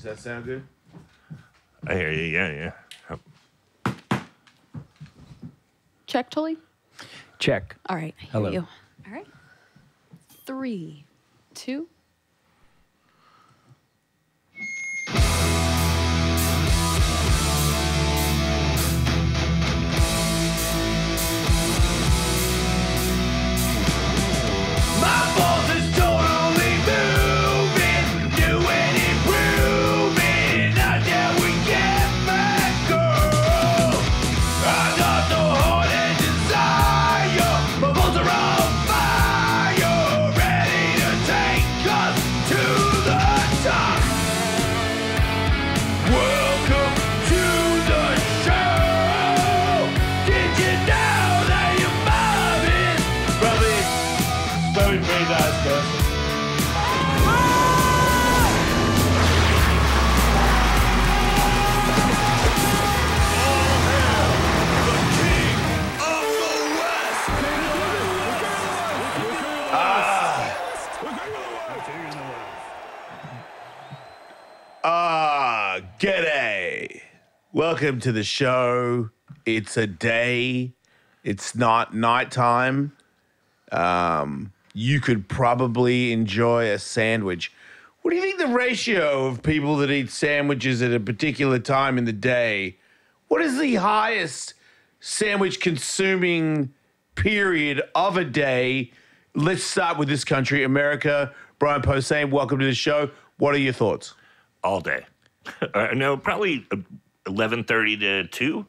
Does that sound good? I hear you. Yeah. Check, Tully? Check. All right. I hear Hello. you. All right. 3, 2. My boss is totally moving, new and improving. Not that we get back, girl. I got no heart and desire. My balls are on fire, ready to take us to the top. Welcome to the show. Did you know that your mom is probably pretty nice, guys. G'day. Welcome to the show. It's a day. It's not nighttime. You could probably enjoy a sandwich. What do you think the ratio of people that eat sandwiches at a particular time in the day? What is the highest sandwich consuming period of a day? Let's start with this country, America. Brian Posehn, welcome to the show. What are your thoughts? All day. No, probably 11:30 to 2,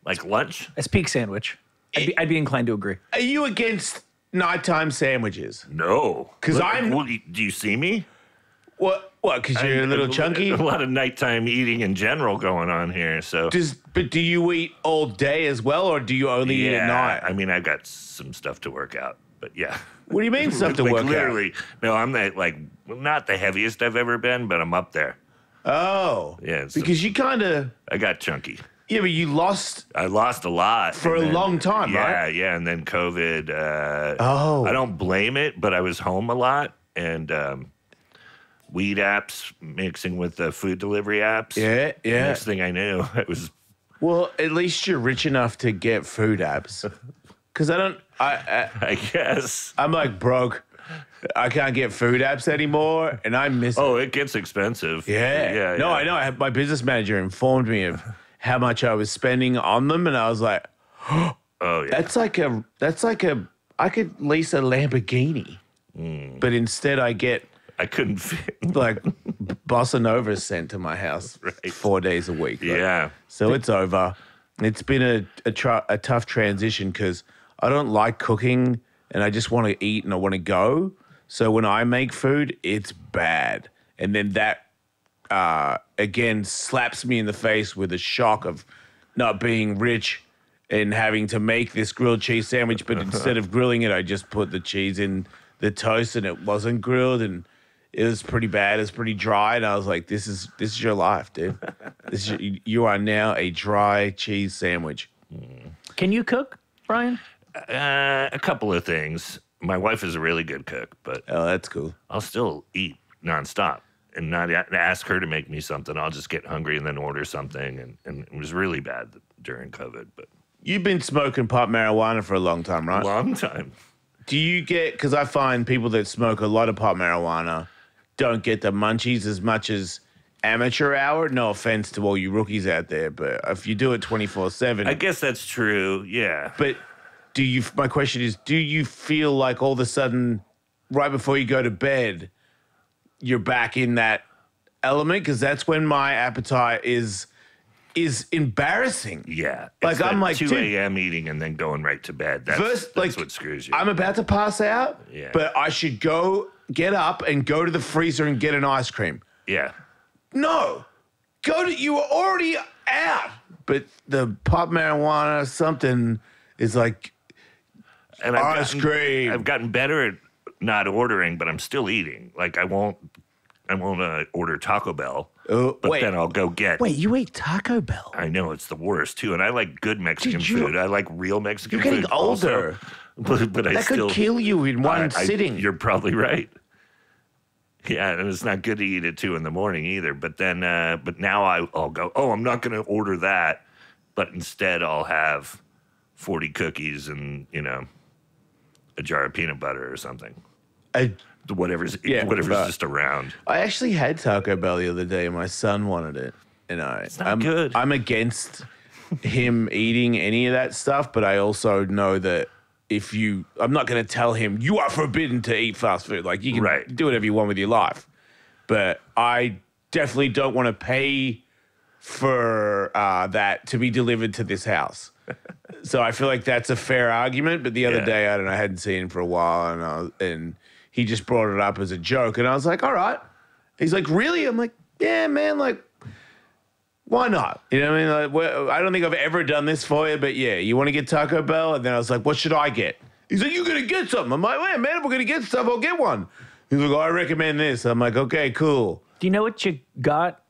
like lunch. That's peak sandwich. I'd be inclined to agree. Are you against nighttime sandwiches? No, 'Cause Look, I'm- well, do you see me? What? Because you're a little chunky? A lot of nighttime eating in general going on here. So But do you eat all day as well, or do you only eat at night? I mean, I've got some stuff to work out, but yeah. What do you mean stuff to Like, work out? literally, no, I'm not the heaviest I've ever been, but I'm up there. Oh. Yeah, it's- Because you kind of, I got chunky. yeah, but you lost I lost a lot for and a then- long time, right? Yeah, and then COVID. Oh. I don't blame it, but I was home a lot, and weed apps mixing with the food delivery apps. Yeah, yeah. Next thing I knew, it was Well, at least you're rich enough to get food apps. Because I guess. I'm like broke. I can't get food apps anymore, and I miss Oh, it gets expensive. Yeah. No, I know. My business manager informed me of how much I was spending on them, and I was like, Oh yeah. that's like I could lease a Lamborghini. But instead I get I couldn't fit. like bossa nova sent to my house 4 days a week. Like, Yeah. so it's over. It's been a tough transition because I don't like cooking and I just want to eat and I want to go. So when I make food, it's bad. And then that, again, slaps me in the face with a shock of not being rich and having to make this grilled cheese sandwich. But instead of grilling it, I just put the cheese in the toast and it wasn't grilled and it was pretty bad. It was pretty dry. And I was like, this is your life, dude. You are now a dry cheese sandwich. Can you cook, Brian? A couple of things. My wife is a really good cook, but Oh, that's cool. I'll still eat nonstop and not ask her to make me something. I'll just get hungry and then order something. And it was really bad during COVID, but You've been smoking pot marijuana for a long time, right? long time. Do you get, because I find people that smoke a lot of pot marijuana don't get the munchies as much as amateur hour. No offense to all you rookies out there, but if you do it 24/7. I guess that's true. Yeah. But my question is, do you feel like all of a sudden, right before you go to bed, you're back in that element? Because that's when my appetite is embarrassing. Yeah. Like, It's I'm that like, 2 dude, a.m. eating and then going right to bed. That's what screws you. I'm about to pass out, Yeah. but I should get up and go to the freezer and get an ice cream. Yeah. No, you were already out. But the pot marijuana, something is like, And ice cream. I've gotten better at not ordering, but I'm still eating. Like I won't order Taco Bell, but wait. then I'll go get. Wait, you ate Taco Bell? I know it's the worst too, and I like good Mexican Dude, food. I like real Mexican You're getting food. also. older. but I That still could kill you in one I- sitting. You're probably right. Yeah, and it's not good to eat at 2 in the morning either. But then, but now I'll go, oh, I'm not going to order that. But instead, I'll have 40 cookies and, a jar of peanut butter or something. Whatever's just around. I actually had Taco Bell the other day, and my son wanted it. And not good. I'm against him eating any of that stuff, but I also know that I'm not going to tell him, you are forbidden to eat fast food. Like, you can do whatever you want with your life. But I definitely don't want to pay for that to be delivered to this house. So I feel like that's a fair argument. But the other day, I don't know, I hadn't seen him for a while, and he just brought it up as a joke. And I was like, all right. He's like, really? I'm like, yeah, man, like, why not? You know what I mean? Like, well, I don't think I've ever done this for you, but yeah, you want to get Taco Bell? And then I was like, what should I get? He's like, you're going to get something. I'm like, man, if we're going to get stuff, I'll get one. He's like, oh, I recommend this. I'm like, okay, cool. Do you know what you got?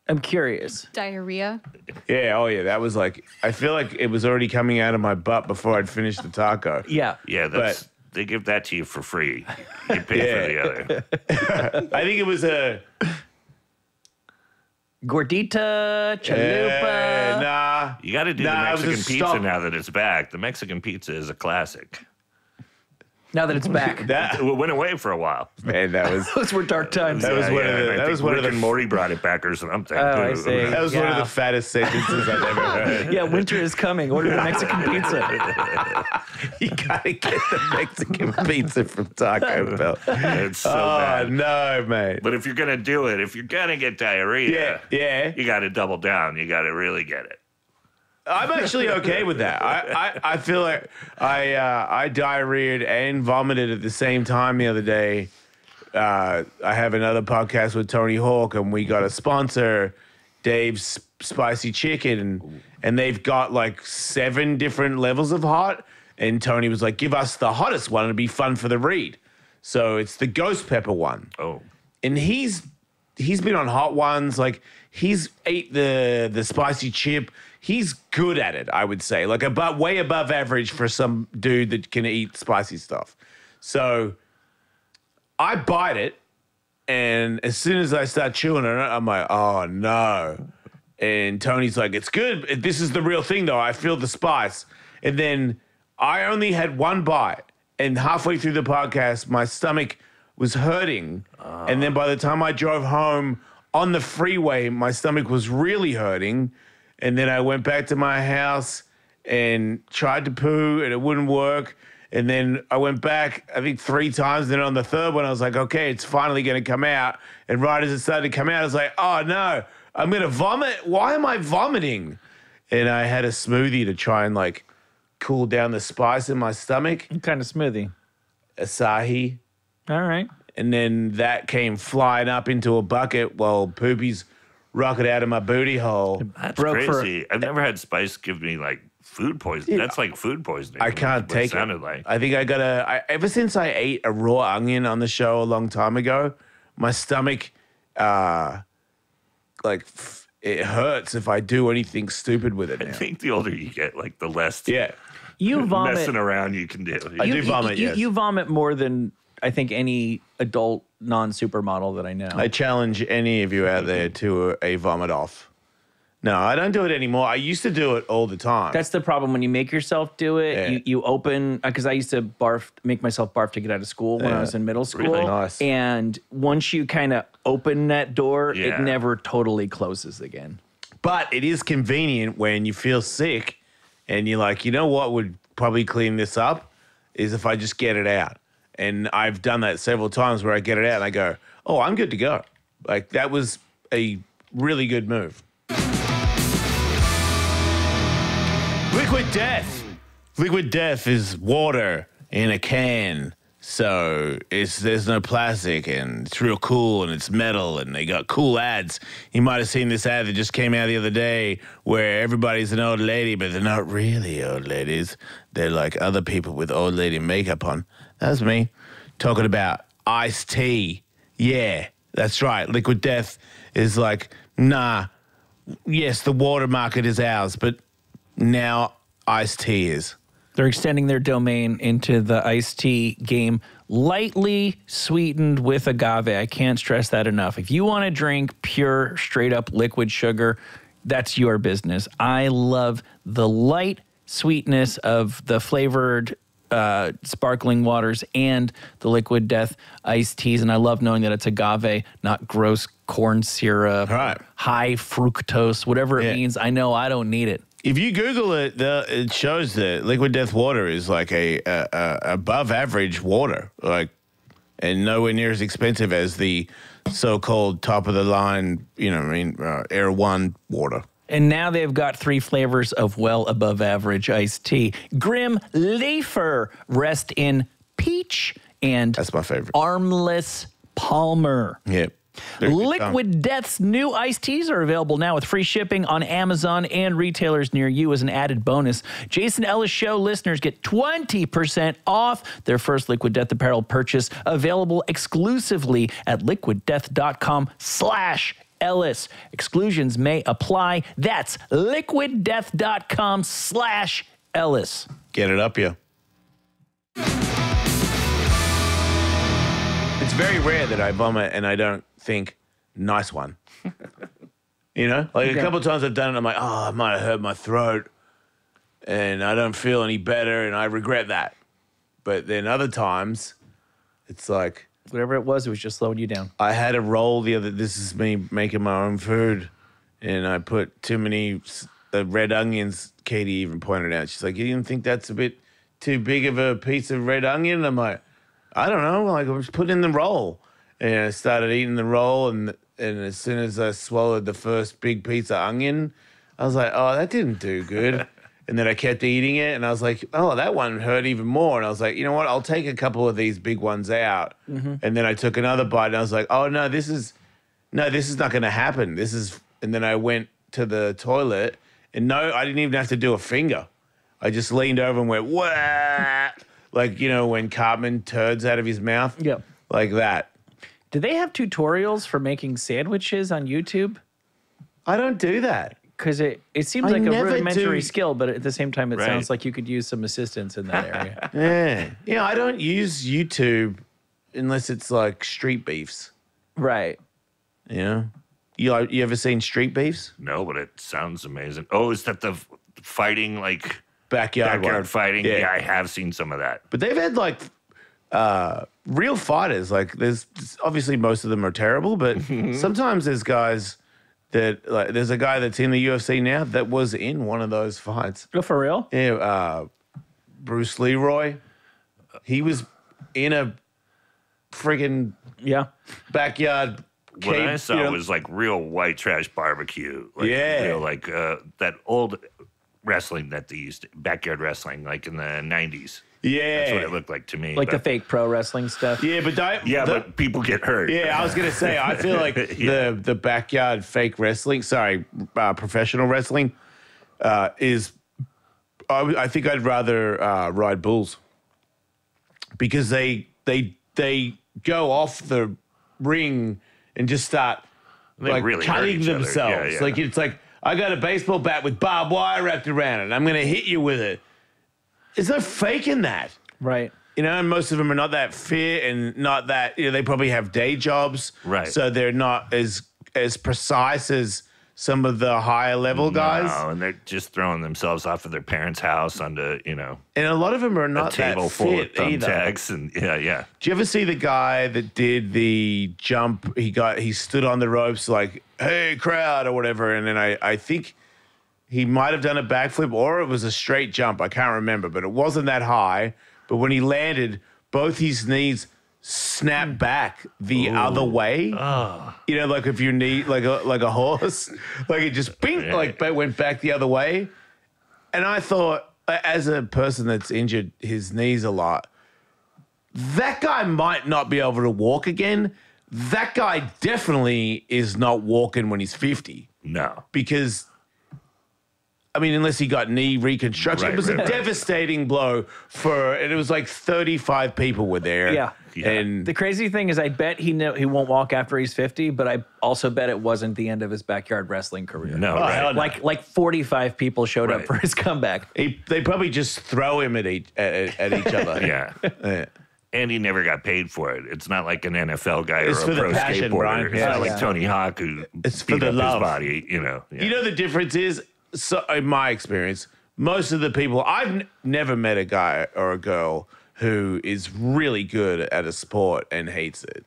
I'm curious. Diarrhea. Yeah, oh yeah, that was like, I feel like it was already coming out of my butt before I'd finished the taco. Yeah. Yeah, they give that to you for free. You pay for the other. I think it was a... Gordita, chalupa. Nah. You got to do the Mexican pizza now that it's back. The Mexican pizza is a classic. Now that it's back. It went away for a while. Man, Those were dark times. That was one of the... I think Rick and Morty brought it back or something. Oh, I see. That was one of the fattest sentences I've ever heard. Yeah, winter is coming. Order the Mexican pizza. You gotta get the Mexican pizza from Taco Bell. It's so bad. No, mate. But if you're going to do it, if you're going to get diarrhea, yeah. you got to double down. You got to really get it. I'm actually okay with that. I feel like I diarrheaed and vomited at the same time the other day. I have another podcast with Tony Hawk, and we got a sponsor, Dave's Spicy Chicken, and they've got like 7 different levels of hot. And Tony was like, give us the hottest one. It'll be fun for the read. So it's the ghost pepper one. Oh. And he's been on hot ones. Like, he's ate the spicy chip. He's good at it, I would say. Like, way above average for some dude that can eat spicy stuff. So I bite it, and as soon as I start chewing on it, I'm like, oh, no. And Tony's like, it's good. This is the real thing, though. I feel the spice. And then I only had one bite, and halfway through the podcast, my stomach was hurting. And then by the time I drove home on the freeway, my stomach was really hurting. And then I went back to my house and tried to poo, and it wouldn't work. And then I went back, I think 3 times. Then on the third one, I was like, okay, it's finally going to come out. And right as it started to come out, I was like, oh, no, I'm going to vomit. Why am I vomiting? And I had a smoothie to try and, like, cool down the spice in my stomach. What kind of smoothie? Asahi. All right. And then that came flying up into a bucket while Poopy's rocket out of my booty hole. That's Broke for- crazy. I've never had spice give me like food poisoning. That's like food poisoning. I can't That's what take it. Sounded it. like. I think ever since I ate a raw onion on the show a long time ago, my stomach, it hurts if I do anything stupid with it I now. think the older you get, like the less You vomit. messing around you can do. I do vomit, yes. You vomit more than I think any adult non-supermodel that I know. I challenge any of you out there to a vomit off. No, I don't do it anymore. I used to do it all the time. That's the problem when you make yourself do it. Yeah. You open because I used to make myself barf to get out of school when I was in middle school. Really nice. And once you kind of open that door, Yeah. it never totally closes again. But it is convenient when you feel sick and you're like, you know what would probably clean this up is if I just get it out. And I've done that several times where I get it out and I go, oh, I'm good to go. Like, that was a really good move. Liquid Death. Liquid Death is water in a can. So there's no plastic, and it's real cool, and it's metal, and they got cool ads. You might have seen this ad that just came out the other day where everybody's an old lady, but they're not really old ladies. They're like other people with old lady makeup on. That's me talking about iced tea. Yeah, that's right. Liquid Death is like, nah, yes, the water market is ours, but now iced tea is. They're extending their domain into the iced tea game, lightly sweetened with agave. I can't stress that enough. If you want to drink pure, straight up liquid sugar, that's your business. I love the light sweetness of the flavored sparkling waters and the Liquid Death iced teas. And I love knowing that it's agave, not gross corn syrup, high fructose, whatever it means. I know I don't need it. If you Google it, it shows that Liquid Death water is like a above average water, like, and nowhere near as expensive as the so-called top of the line, Air One water. And now they've got 3 flavors of well above average iced tea. Grim Leafer, Rest in Peach, and that's my favorite. Armless Palmer. Yep. Liquid Death's new iced teas are available now with free shipping on Amazon and retailers near you as an added bonus. Jason Ellis Show listeners get 20% off their first Liquid Death apparel purchase, available exclusively at liquiddeath.com/Ellis. Exclusions may apply. That's liquiddeath.com/Ellis. Get it up, yeah. It's very rare that I vomit and I don't think, nice one. A couple of times I've done it and I'm like, oh, I might have hurt my throat and I don't feel any better and I regret that. But then other times, it's like, whatever it was just slowing you down. I had a roll this is me making my own food, and I put too many red onions. Katie even pointed out. She's like, you didn't think that's a bit too big of a piece of red onion? I'm like, I don't know. Like, I was putting in the roll. And I started eating the roll, and as soon as I swallowed the first big piece of onion, I was like, oh, that didn't do good. And then I kept eating it, and I was like, oh, that one hurt even more. And I was like, you know what? I'll take a couple of these big ones out. Mm-hmm. And then I took another bite, and I was like, oh, no, this is not going to happen. And then I went to the toilet, and no, I didn't even have to do a finger. I just leaned over and went, wah, like, when Cartman turds out of his mouth. Yep. Like that. Do they have tutorials for making sandwiches on YouTube? I don't do that. Because it seems like a rudimentary skill, but at the same time, it sounds like you could use some assistance in that area. Yeah. Yeah, I don't use YouTube unless it's like street beefs. Right. You ever seen street beefs? No, but it sounds amazing. Oh, is that the fighting, like... Backyard fighting? Yeah, I have seen some of that. But they've had, like, real fighters. Like, there's... Obviously, most of them are terrible, but sometimes there's guys... there's a guy that's in the UFC now that was in one of those fights. Oh, for real? Yeah, Bruce Leroy. He was in a friggin' backyard What cave, I saw was like real white trash barbecue. Like, real, like that old wrestling that they used, backyard wrestling, like in the 90s. Yeah. That's what it looked like to me. Like the fake pro wrestling stuff. Yeah, but people get hurt. Yeah, I was going to say, I feel like the backyard fake wrestling, professional wrestling is, I think I'd rather ride bulls because they go off the ring and just start really cutting themselves. Yeah. Like, it's like, I got a baseball bat with barbed wire wrapped around it. I'm going to hit you with it. There's no faking that. Right. And most of them are not that fit and not that, they probably have day jobs. Right. So they're not as precise as some of the higher level guys. No, and they're just throwing themselves off of their parents' house onto, And a lot of them are not that table full of fit either. thumbtacks and yeah. Do you ever see the guy that did the jump? He stood on the ropes like, hey, crowd, or whatever. And then I think he might have done a backflip or it was a straight jump. I can't remember, but it wasn't that high. But when he landed, both his knees snapped back the other way. Oh. Like if your knee, like a horse, like it just bing, went back the other way. And I thought, as a person that's injured his knees a lot, that guy might not be able to walk again. That guy definitely is not walking when he's 50. No. Because I mean, unless he got knee reconstruction. Right, It was right, a right. devastating blow and it was like 35 people were there. Yeah. And The crazy thing is, I bet he won't walk after he's 50, but I also bet it wasn't the end of his backyard wrestling career. No, Oh, right. hell no. Like 45 people showed up Right. for his comeback. they probably just throw him at each other. Yeah. Yeah. And he never got paid for it. It's not like an NFL guy It's or for a the pro passion, skateboarder. Brian. It's Yeah. not like Yeah. Tony Hawk who It's for beat the up love. his body, you know. Yeah. You know the difference is, so in my experience, most of the people I've never met a guy or a girl who is really good at a sport and hates it.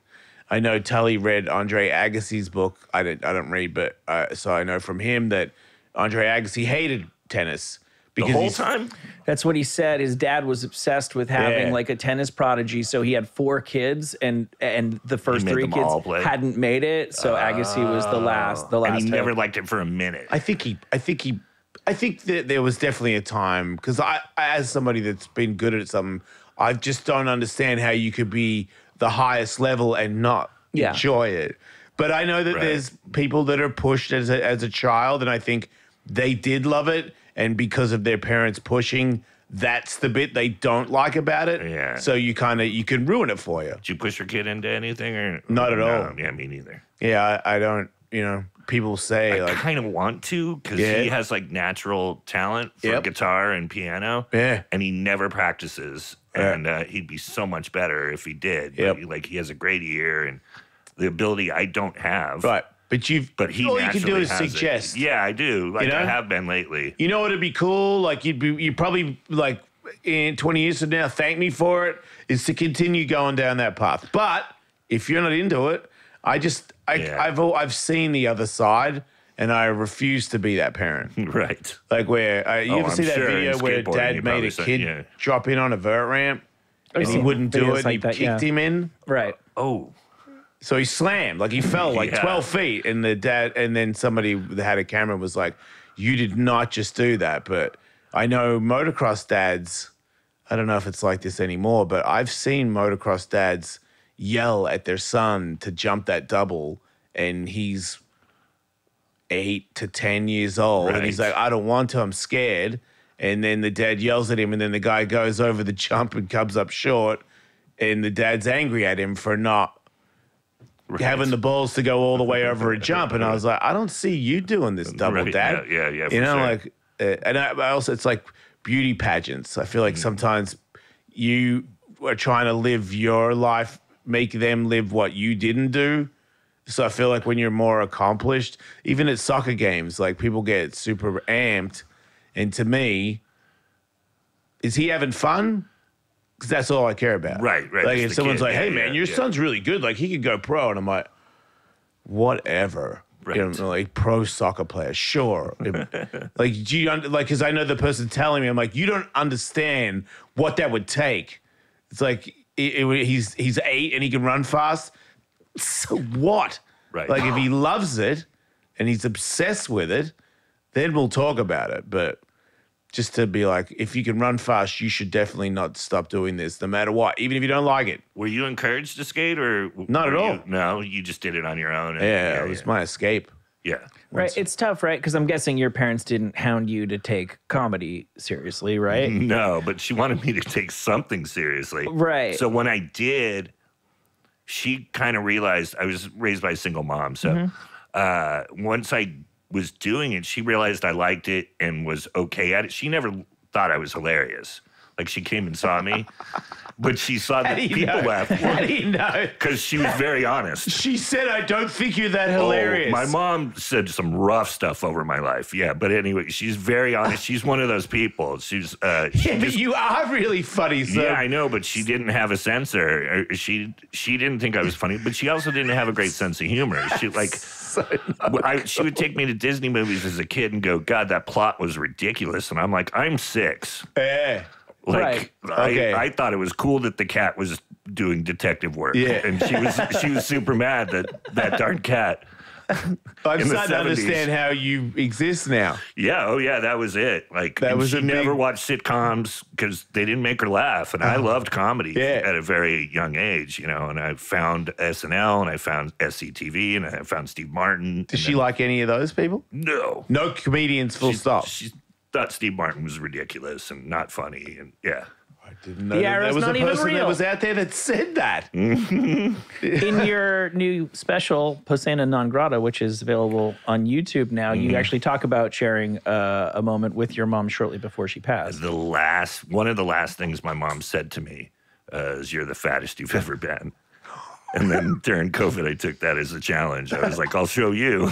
I know Tully read Andre Agassi's book. I don't read, but so I know from him that Andre Agassi hated tennis the because whole he's- time? That's what he said. His dad was obsessed with having Yeah. like a tennis prodigy, so he had 4 kids, and the first made 3 them kids all play? hadn't made it. So Agassi was the last. And he hope. never liked it for a minute. I think that there was definitely a time because I, as somebody that's been good at something, I just don't understand how you could be the highest level and not Yeah. enjoy it. But I know that Right. there's people that are pushed as a child, and I think they did love it, and because of their parents pushing, that's the bit they don't like about it. Yeah. So you can ruin it for you. Did you push your kid into anything or Not at No, all. Yeah, me neither. Yeah, I don't. People say I like, kind of want to because Yeah. he has like natural talent for Yep. guitar and piano. Yeah. And he never practices. Yeah. And he'd be so much better if he did. Yep. But, like he has a great ear and the ability I don't have. right, but But he all you can do naturally is has it. suggest. Yeah, I do. Like You know? I have been lately. You know what would be cool? Like you probably like in 20 years from now, thank me for it, is to continue going down that path. But if you're not into it, Yeah. I've seen the other side, and I refuse to be that parent. Right. Like where you ever I'm see that sure video in where skateboarding, dad you made probably a said- kid yeah. drop in on a vert ramp, and he seen wouldn't do videos it, and like he that, kicked yeah. him in. Right. Oh. So he slammed, like he fell like Yeah. 12 feet, and then somebody that had a camera was like, "You did not just do that." But I know motocross dads. I don't know if it's like this anymore, but I've seen motocross dads yell at their son to jump that double, and he's 8 to 10 years old, and he's Right. like, "I don't want to. I'm scared." And then the dad yells at him, and then the guy goes over the jump and comes up short, and the dad's angry at him for not having the balls to go all the way over a jump. And I was like, I don't see you doing this double, Right. Dad. Yeah, You for know, sure. like, and I also, it's like beauty pageants. I feel Mm. like sometimes you are trying to live your life, make them live what you didn't do. So I feel like when you're more accomplished, even at soccer games, like people get super amped. And to me, is he having fun? Because that's all I care about. Right, right. Like It's if the someone's kid. like, Yeah, hey, man, yeah, your yeah. son's really good. Like he could go pro. And I'm like, whatever. Right. You know, like pro soccer player, sure. Like, do you like? Because I know the person telling me, I'm like, you don't understand what that would take. It's like he's 8 and he can run fast. So what? Right. Like if he loves it and he's obsessed with it, then we'll talk about it. But just to be like, if you can run fast, you should definitely not stop doing this, no matter what, even if you don't like it. Were you encouraged to skate or Not at were all. you- no, you just did it on your own. and- Yeah, it was my escape. Yeah. Right. It's tough, right? Because I'm guessing your parents didn't hound you to take comedy seriously, right? No, but she wanted me to take something seriously. Right. So when I did, she kind of realized I was raised by a single mom. So once I was doing it, she realized I liked it and was okay at it. She never thought I was hilarious. Like she came and saw me, but she saw that people laughed How do you know? because she was very honest. She said, I don't think you're that hilarious. Oh, my mom said some rough stuff over my life. Yeah, but anyway, she's very honest. She's one of those people. She's Yeah, but you are really funny, so. yeah, I know, but she didn't have a censor. She didn't think I was funny, but she also didn't have a great sense of humor. She she would take me to Disney movies as a kid and go, "God, that plot was ridiculous," and I'm like, "I'm 6." Yeah. Like Okay. I thought it was cool that the cat was doing detective work. Yeah. And she was super mad that darn cat. I'm In the starting to 70s. understand how you exist now. Yeah, oh yeah, that was it. Like That and was she a big- never watched sitcoms because they didn't make her laugh. And I loved comedy Yeah. at a very young age, you know, and I found SNL and I found SCTV and I found Steve Martin. Does she like any of those people? No. No comedians, full stop. She's thought Steve Martin was ridiculous and not funny. And yeah. I didn't know The that arrow's there was not a even person that real. was out there that said that. In your new special, Posehn and Non Grata, which is available on YouTube now, you actually talk about sharing a moment with your mom shortly before she passed. One of the last things my mom said to me is, "You're the fattest you've ever been." And then during COVID, I took that as a challenge. I was like, "I'll show you."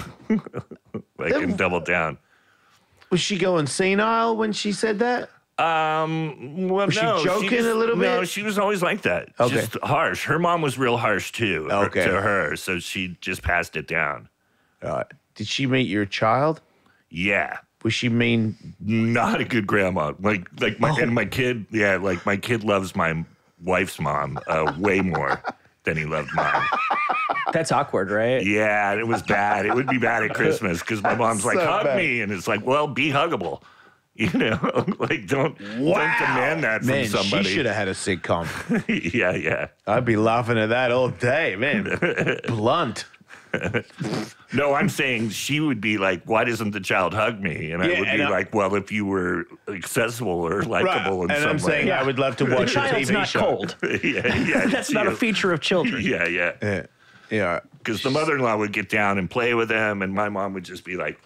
I can double down. Was she going senile when she said that? Well, Was she joking a little bit? No, she was always like that. Okay. Just harsh. Her mom was real harsh too. Okay. To her, so she just passed it down. Did she meet your child? Yeah. Was she mean? Not a good grandma. And my kid. Yeah, like my kid loves my wife's mom way more than he loved mine. That's awkward, right? Yeah, it was bad. It would be bad at Christmas because my mom's like, so hug bad. me. And it's like, well, be huggable. You know, like don't demand that Man, from somebody. she should have had a sitcom. Yeah. I'd be laughing at that all day, man. Blunt. No, I'm saying she would be like, why doesn't the child hug me? And I Yeah, would be and like, well, if you were accessible or likable in and some I'm way. saying I would love to The watch a child's TV not show. cold. yeah. That's not a feature of children. Yeah. Yeah. Because the mother-in-law would get down and play with him, and my mom would just be like,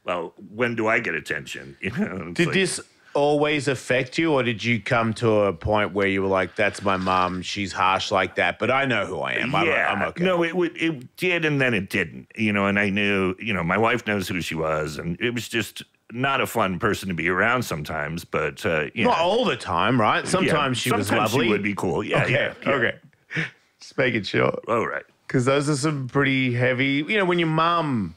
well, when do I get attention? You know, it's Did like, this always affect you, or did you come to a point where you were like, that's my mom, she's harsh like that, but I know who I am. I'm okay. No, it did, and then it didn't. You know, and I knew, you know, my wife knows who she was, and it was just not a fun person to be around sometimes, but, you Not know. all the time, right? Sometimes she was Sometimes lovely. she would be cool. Yeah, Okay. yeah. Okay. Just making sure. All right. Because those are some pretty heavy, you know, when your mum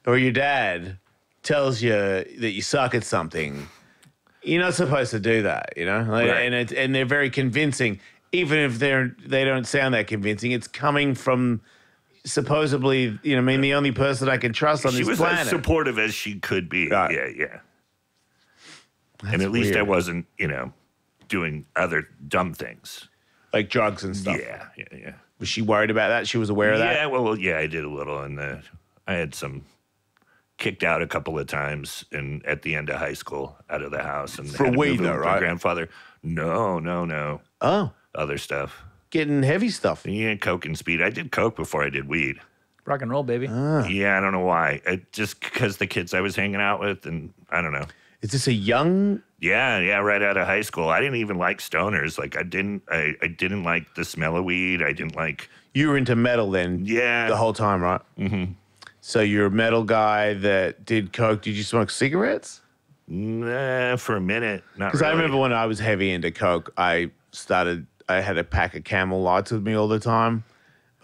or your dad tells you that you suck at something, you're not supposed to do that, you know? Like, Right. and they're very convincing, even if they don't sound that convincing. It's coming from supposedly, you know, I mean, the only person I can trust on She this was planet. as supportive as she could be. Right. Yeah. And at least I weird. wasn't, you know, doing other dumb things. Like drugs and stuff. Yeah. Was she worried about that? She was aware of that? Yeah, well, yeah, I did a little, and I had some kicked out a couple of times, and at the end of high school, out of the house, and For had to weed, move in though, with my right? grandfather. No, Oh, other stuff. getting heavy stuff. Yeah, coke and speed. I did coke before I did weed. Rock and roll, baby. Yeah, I don't know why. Just because the kids I was hanging out with, and I don't know. Is this a young? Yeah, right out of high school. I didn't even like stoners. Like I didn't like the smell of weed. I didn't like. You were into metal then? Yeah. The whole time, right? Mm-hmm. So you're a metal guy that did coke. Did you smoke cigarettes? Nah, for a minute, not Because really. I remember when I was heavy into coke, I had a pack of Camel Lights with me all the time.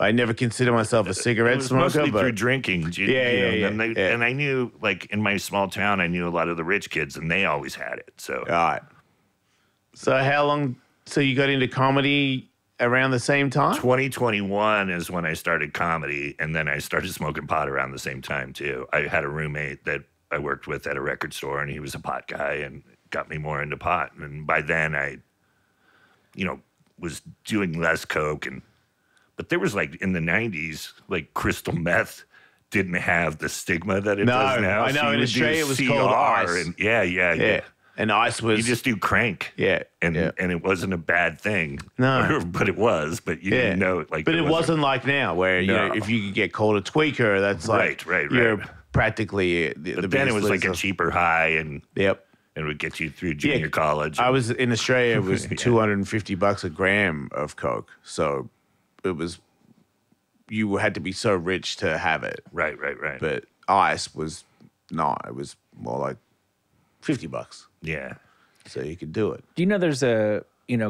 I never considered myself a It cigarette was smoker, mostly through but drinking. Yeah. And I knew, like, in my small town, I knew a lot of the rich kids, and they always had it. So all right. So how long? So you got into comedy around the same time? 2021 is when I started comedy, and then I started smoking pot around the same time, too. I had a roommate that I worked with at a record store, and he was a pot guy and got me more into pot. And by then, I, you know, was doing less coke. But there was, like, in the 90s, like, crystal meth didn't have the stigma that it does now. I know. So you In would Australia, do it was called CR, ice. And yeah. And ice was You just do crank. yeah, And yeah. and it wasn't a bad thing. No. But it was. But you didn't know it. Like, but it wasn't like now, where you know No. if you could get called a tweaker, that's like Right. you're practically the But then it biggest was like a loser. cheaper high, and Yep. it would get you through junior college. I was in Australia. It was $250 a gram of coke, so it was you had to be so rich to have it. Right. But ice was not. It was more like $50, Yeah. so you could do it. Do you know there's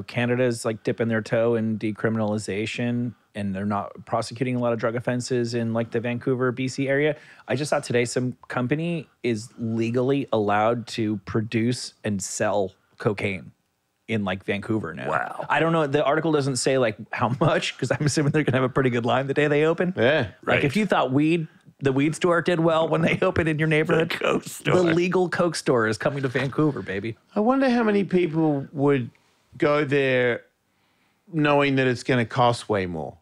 Canada's like dipping their toe in decriminalization, and they're not prosecuting a lot of drug offenses in like the Vancouver, BC area. I just saw today some company is legally allowed to produce and sell cocaine in like Vancouver now. Wow. I don't know. The article doesn't say like how much, because I'm assuming they're gonna have a pretty good line the day they open. Yeah. Like Right. if you thought the weed store did well when they opened in your neighborhood, Coke the store. legal Coke store is coming to Vancouver, baby. I wonder how many people would go there knowing that it's going to cost way more.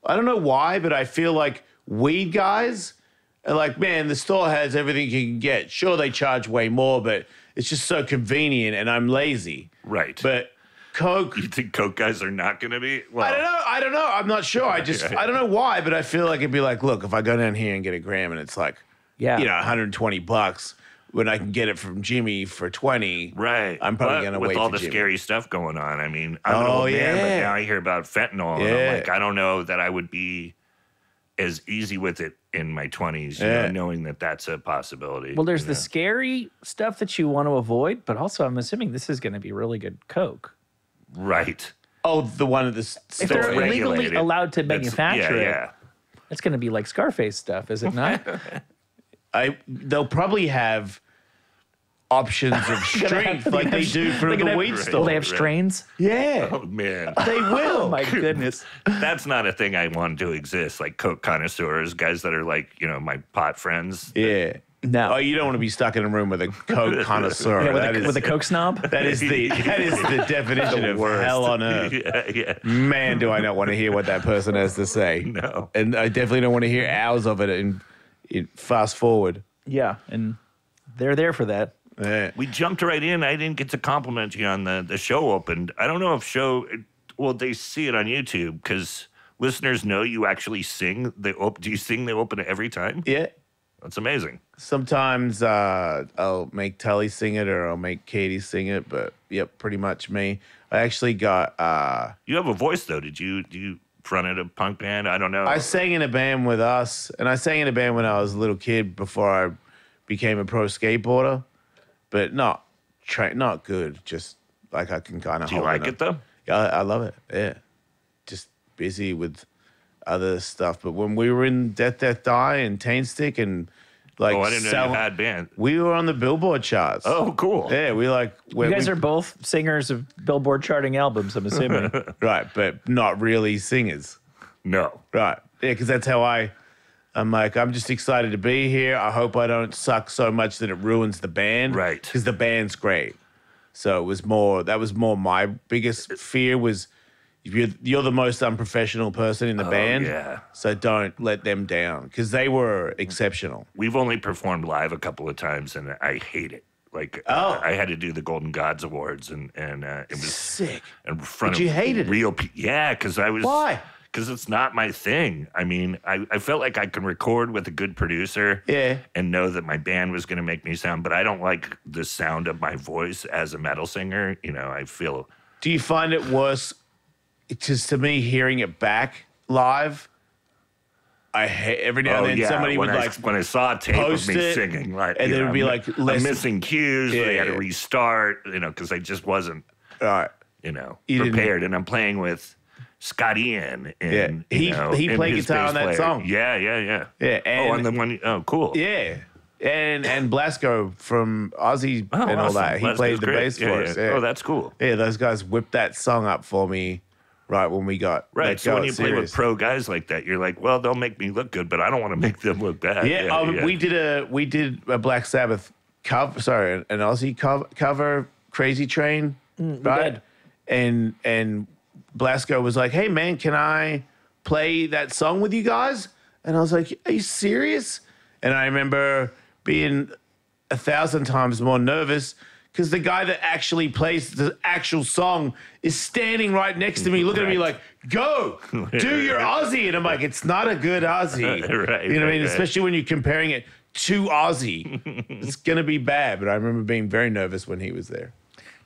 I don't know why, but I feel like weed guys And like, man, the store has everything you can get. Sure, they charge way more, but it's just so convenient, and I'm lazy. Right. But Coke, You think Coke guys are not going to be? Well, I don't know. I'm not sure. I don't know why, but I feel like it'd be like, look, if I go down here and get a gram and it's like, Yeah. $120 when I can get it from Jimmy for 20. Right. I'm probably But going to wait with all for the Jimmy. scary stuff going on. I mean, I'm an Oh, old man, but yeah. now I hear about fentanyl, and I'm Yeah. like, I don't know that I would be as easy with it in my 20s, Yeah. knowing that that's a possibility. Well, there's the scary stuff that you want to avoid, but also I'm assuming this is going to be really good Coke. Right. Oh, the one at the If store. they're regulated. illegally allowed to That's- manufacture it, yeah. it's going to be like Scarface stuff, is it not? They'll probably have options of strength like they do for the weed Will store. they have strains? Yeah, Oh, man. they will. Oh my goodness. That's not a thing I want to exist. Like Coke connoisseurs, guys that are like, my pot friends. Yeah. No. Oh, you don't want to be stuck in a room with a Coke connoisseur. Yeah, That with a Coke snob? that is the definition of Worst. hell on earth. Yeah. Man, do I not want to hear what that person has to say. No. And I definitely don't want to hear hours of it in fast forward. Yeah, and they're there for that. Yeah. We jumped right in. I didn't get to compliment you on the show opened. I don't know if they see it on YouTube because listeners know you actually sing. Do you sing the open every time? Yeah. That's amazing. Sometimes I'll make Tully sing it or I'll make Katie sing it, but yep, pretty much me. I actually got You have a voice though. Do you fronted a punk band? I don't know. I sang in a band with us, and I sang in a band when I was a little kid before I became a pro skateboarder, but not good. Just like I can kind of Do you hold like it though? Yeah, I love it. Yeah, just busy with other stuff. But when we were in Death, Death, Die and Taintstick and like, Oh, I didn't know you had band. we were on the Billboard charts. Oh, cool. Yeah, we like. You guys are both singers of Billboard charting albums, I'm assuming. right, but not really singers. No. Right. Yeah, because that's how I'm like, I'm just excited to be here. I hope I don't suck so much that it ruins the band. Right. Because the band's great. So that was more my biggest fear was you're the most unprofessional person in the band. yeah. So don't let them down because they were exceptional. We've only performed live a couple of times, and I hate it. Like, I had to do the Golden Gods Awards, and it was Sick. in front But of you hated it. real people. Yeah, because I was. Why? Because it's not my thing. I mean, I felt like I can record with a good producer. Yeah. And know that my band was going to make me sound, but I don't like the sound of my voice as a metal singer. I feel. Do you find it worse? Just to me, hearing it back live, I hate every now and then somebody would when I saw a tape of post me it, singing, like, and then it would be I'm- like, I'm listen- missing cues. Yeah, They had to yeah. restart, because I just wasn't, all right. you didn't- prepared. And I'm playing with Scott Ian. And, Yeah. He and played his guitar bass on that player. song. Yeah. Yeah, Oh, and and the one. Oh, cool. yeah, and Blasco from Aussie Oh, and all awesome. that. He Blasco's played the great. bass Yeah, for yeah. us. Yeah. Oh, that's cool. Yeah, those guys whipped that song up for me right when we got Right. let So go when at you play with Sirius. pro guys like that, you're like, well, they'll make me look good, but I don't want to make them look bad. Yeah, we did a Black Sabbath cover. Sorry, an Aussie cover, Crazy Train, right? did. And Blasco was like, "Hey man, can I play that song with you guys?" And I was like, "Are you serious?" And I remember being 1,000 times more nervous because the guy that actually plays the actual song is standing right next to me, looking at me like, "Go, do your Aussie." And I'm like, "It's not a good Aussie." Right, You know what I mean? right. Especially when you're comparing it to Aussie. It's going to be bad. But I remember being very nervous when he was there.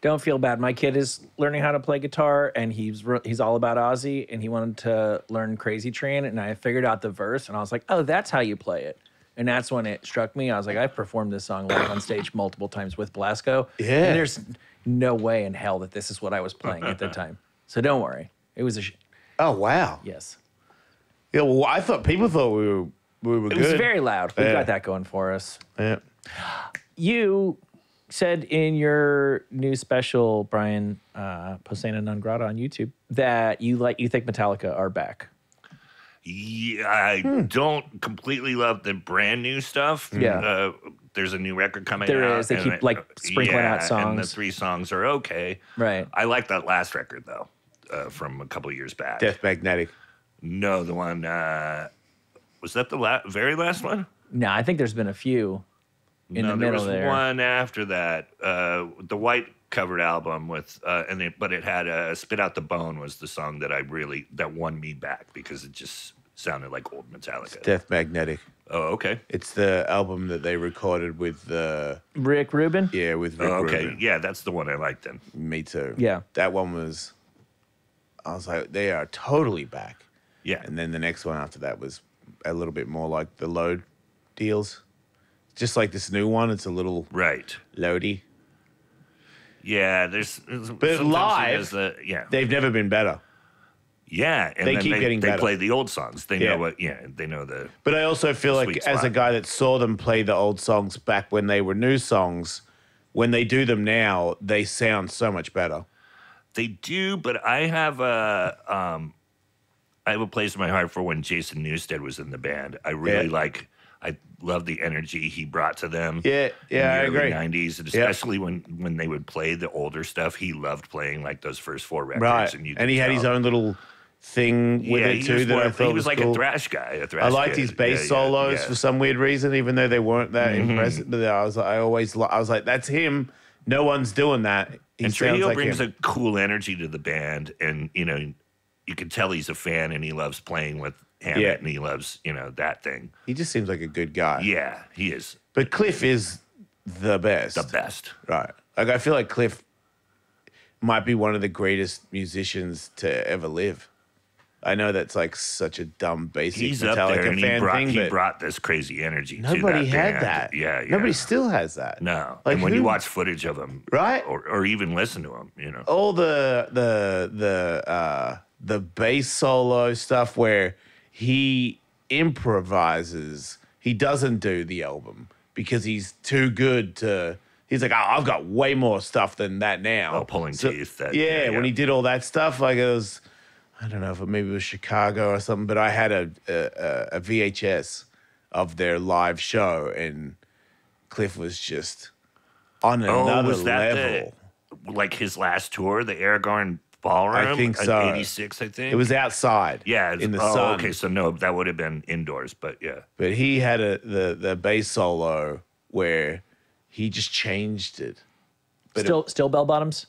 Don't feel bad. My kid is learning how to play guitar, and he's all about Ozzy, and he wanted to learn Crazy Train, and I figured out the verse, and I was like, oh, that's how you play it. And that's when it struck me. I was like, I've performed this song live on stage multiple times with Blasco. Yeah. And there's no way in hell that this is what I was playing at the time. So don't worry. It was Oh, wow. yes. Yeah, well, people thought we were It good. was very loud. We Yeah. got that going for us. Yeah. You said in your new special, Brian, Posehn and Non Grata on YouTube, that you think Metallica are back. Yeah, I don't completely love the brand new stuff. Yeah. There's a new record coming There out. is. They and keep, like, sprinkling out And the songs. 3 songs are okay. Right. I like that last record, though, from a couple of years back. Death Magnetic. No, the one, was that the very last one? No, I think there's been a few in the middle there was there. one after that. The White covered album with, but it had "Spit Out the Bone" was the song that won me back because it just sounded like old Metallica. Death Magnetic. Oh, okay. It's the album that they recorded with Rick Rubin? Yeah, with Rick Okay, Rubin. yeah, that's the one I liked then. Me too. Yeah. That one was, I was like, they are totally back. Yeah, And then the next one after that was a little bit more like the load deals. Just like this new one, it's a little right. loady. Yeah, there's But live, they've never been better. Yeah, and They then keep getting they better. play the old songs. They Yeah. know they know the. But I also feel like, Sweet as a spot. guy that saw them play the old songs back when they were new songs, when they do them now, they sound so much better. They do, but I have a place in my heart for when Jason Newsted was in the band. I really I love the energy he brought to them. Yeah, yeah, I in the early agree. 90s, and especially when they would play the older stuff. He loved playing like those first 4 records. Right. And, And he had his own little thing with it too that I thought he was like cool. a thrash guy. I liked his bass solos for some weird reason, even though they weren't that impressive. But I was like, that's him. No one's doing that. He And sounds Trujillo like brings him. a cool energy to the band, and you can tell he's a fan, and he loves playing with Hammett, Yeah. and he loves that thing. He just seems like a good guy. Yeah, he is But Cliff is the best. the best. Right. Like, I feel like Cliff might be one of the greatest musicians to ever live. I know that's like such a dumb, basic He's up Metallica there, and fan thing, he but brought this crazy energy. nobody to that had band. that. Yeah. Nobody still has that. No. Like, and when you who- watch footage of him, Right? or even listen to him, All the bass solo stuff where he improvises. He doesn't do the album because he's too good to. He's like, I've got way more stuff than that now. Oh, pulling teeth. Yeah, when he did all that stuff, like it was, I don't know if maybe it was Chicago or something, but I had a VHS of their live show, and Cliff was just on another was that level. like his last tour, the Aragorn Ballroom? I think in so. 86, I think. It was outside, in the sun. Okay, so no, that would have been indoors, but yeah. But he had the bass solo where he just changed it. But Still bell bottoms?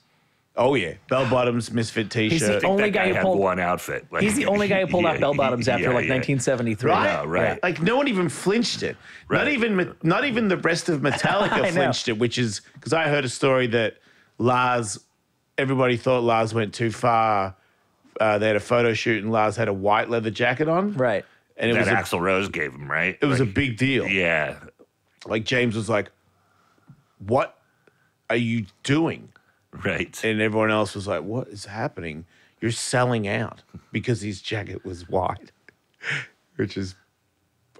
oh yeah, bell bottoms, misfit He's t-shirt. the only That guy who had pulled. one outfit. Like, He's the only guy who pulled out bell bottoms after like 1973. Right, Yeah, right. Like no one even flinched it. Right. Not even the rest of I Metallica know. flinched it, which is because I heard a story that everybody thought Lars went too far. They had a photo shoot and Lars had a white leather jacket on, Right. and it that was Axl Rose gave him, right? it was a big deal. Yeah. Like James was like, "What are you doing?" Right. And everyone else was like, "What is happening? You're selling out," because his jacket was white, which is.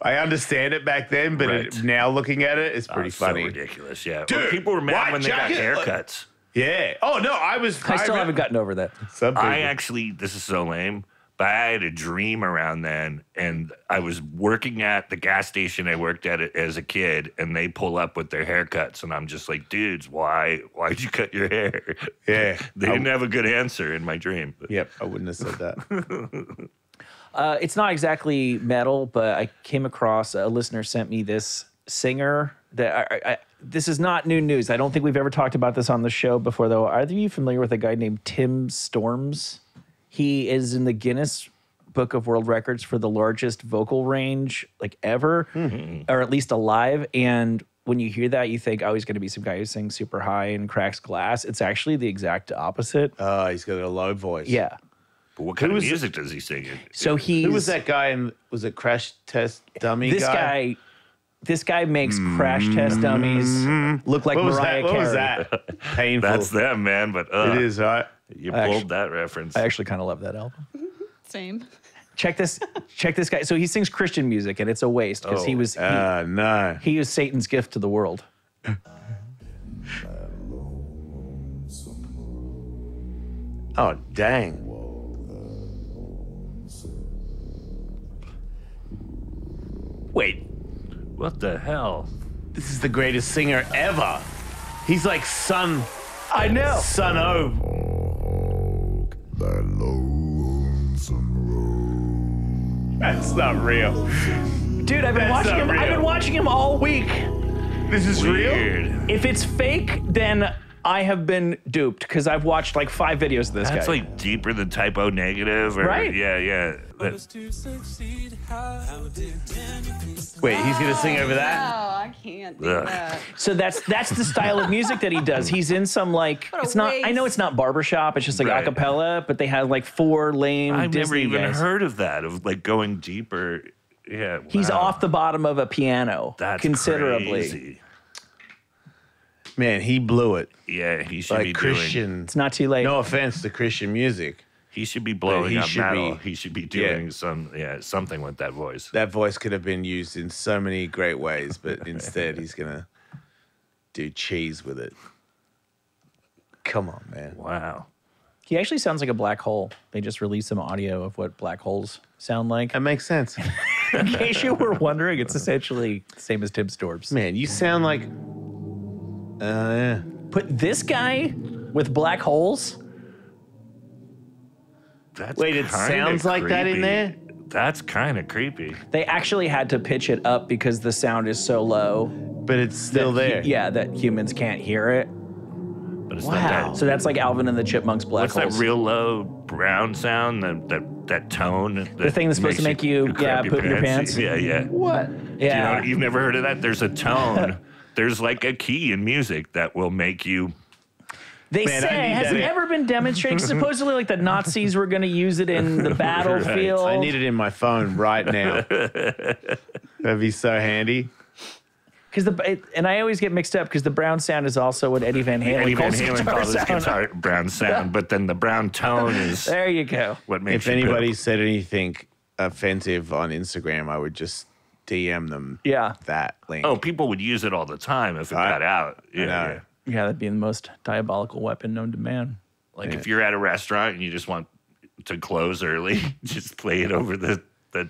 I understand it back then, but Right. now looking at it, it's pretty So funny. ridiculous, yeah. Dude, People were mad white when they got jacket, like- haircuts. Yeah. Oh no, I still haven't gotten over that. Some people. I actually, this is so lame, but I had a dream around then, and I was working at the gas station I worked at as a kid, and they pull up with their haircuts, and I'm just like, dudes, why'd you cut your hair? Yeah. They didn't have a good answer in my dream. But Yep, I wouldn't have said that. It's not exactly metal, but I came across a listener sent me this singer that this is not new news. I don't think we've ever talked about this on the show before, though. Are you familiar with a guy named Tim Storms? He is in the Guinness Book of World Records for the largest vocal range like ever, or at least alive. And when you hear that, you think, oh, he's going to be some guy who sings super high and cracks glass. It's actually the exact opposite. He's got a low voice. Yeah. But what kind Who of was- music does he sing? So Who was that guy? And was it Crash Test Dummy guy? This guy makes crash test dummies look like What was Mariah that? What Carey. was that? Painful. That's them, man. But It is, right? you Actually- pulled that reference. I actually kind of love that album. Same. Check this guy. So he sings Christian music, and it's a waste because he was No. he was Satan's gift to the world. Oh, dang. Wait, What the hell? this is the greatest singer ever. He's like Son. I know. Son O. That lonesome road. That's not real. Dude, I've been That's watching not him. I've real. been watching him all week. This is real? Weird. If it's fake, then I have been duped because I've watched like 5 videos of this That's guy. like deeper than typo negative. Or, Right. Yeah. Wait, he's going to sing over No, that? I can't do Ugh. that. So that's the style of music that he does. He's in some like What a it's not. I know waste. it's not barbershop. It's just like Right. a cappella. But they had like 4 lame I've Disney never even guys. heard of that, of like going deeper. Yeah. He's wow. off the bottom of a piano That's considerably. crazy. Man, he blew it. Yeah, he should be Like doing. Christian. It's not too late. No offense to Christian music. He should be blowing he up should metal. be- He should be yeah. doing something with that voice. That voice could have been used in so many great ways, but instead he's going to do cheese with it. Come on, man. Wow. He actually sounds like a black hole. They just released some audio of what black holes sound like. That makes sense. In case you were wondering, it's essentially the same as Tim Storms. Man, you sound like... yeah. Put this guy with black holes. That's Wait, it kinda sounds like that in creepy. there? That's kind of creepy. They actually had to pitch it up because the sound is so low. But it's still there. Yeah, that humans can't hear it. But it's Wow. not that. So that's like Alvin and the Chipmunks black What's holes. that real low brown sound? That tone. The thing that's supposed to make you crap poop your pants? Yeah. What? Yeah. You've never heard of that? There's a tone. There's like a key in music that will make you. They Man, I say, need has that it in- ever been demonstrated? Supposedly, like the Nazis were going to use it in the battlefield. I need it in my phone right now. That'd be so handy. And I always get mixed up because the brown sound is also what Eddie Van Halen Eddie Van calls Halen guitar calls his sound. guitar brown sound, but then the brown tone is There you go. what makes If you anybody poop. said anything offensive on Instagram, I would just DM them Yeah. that link. Oh, people would use it all the time if it got out. Yeah, know. yeah. Yeah, that'd be the most diabolical weapon known to man. Like if you're at a restaurant and you just want to close early, just play it over the PA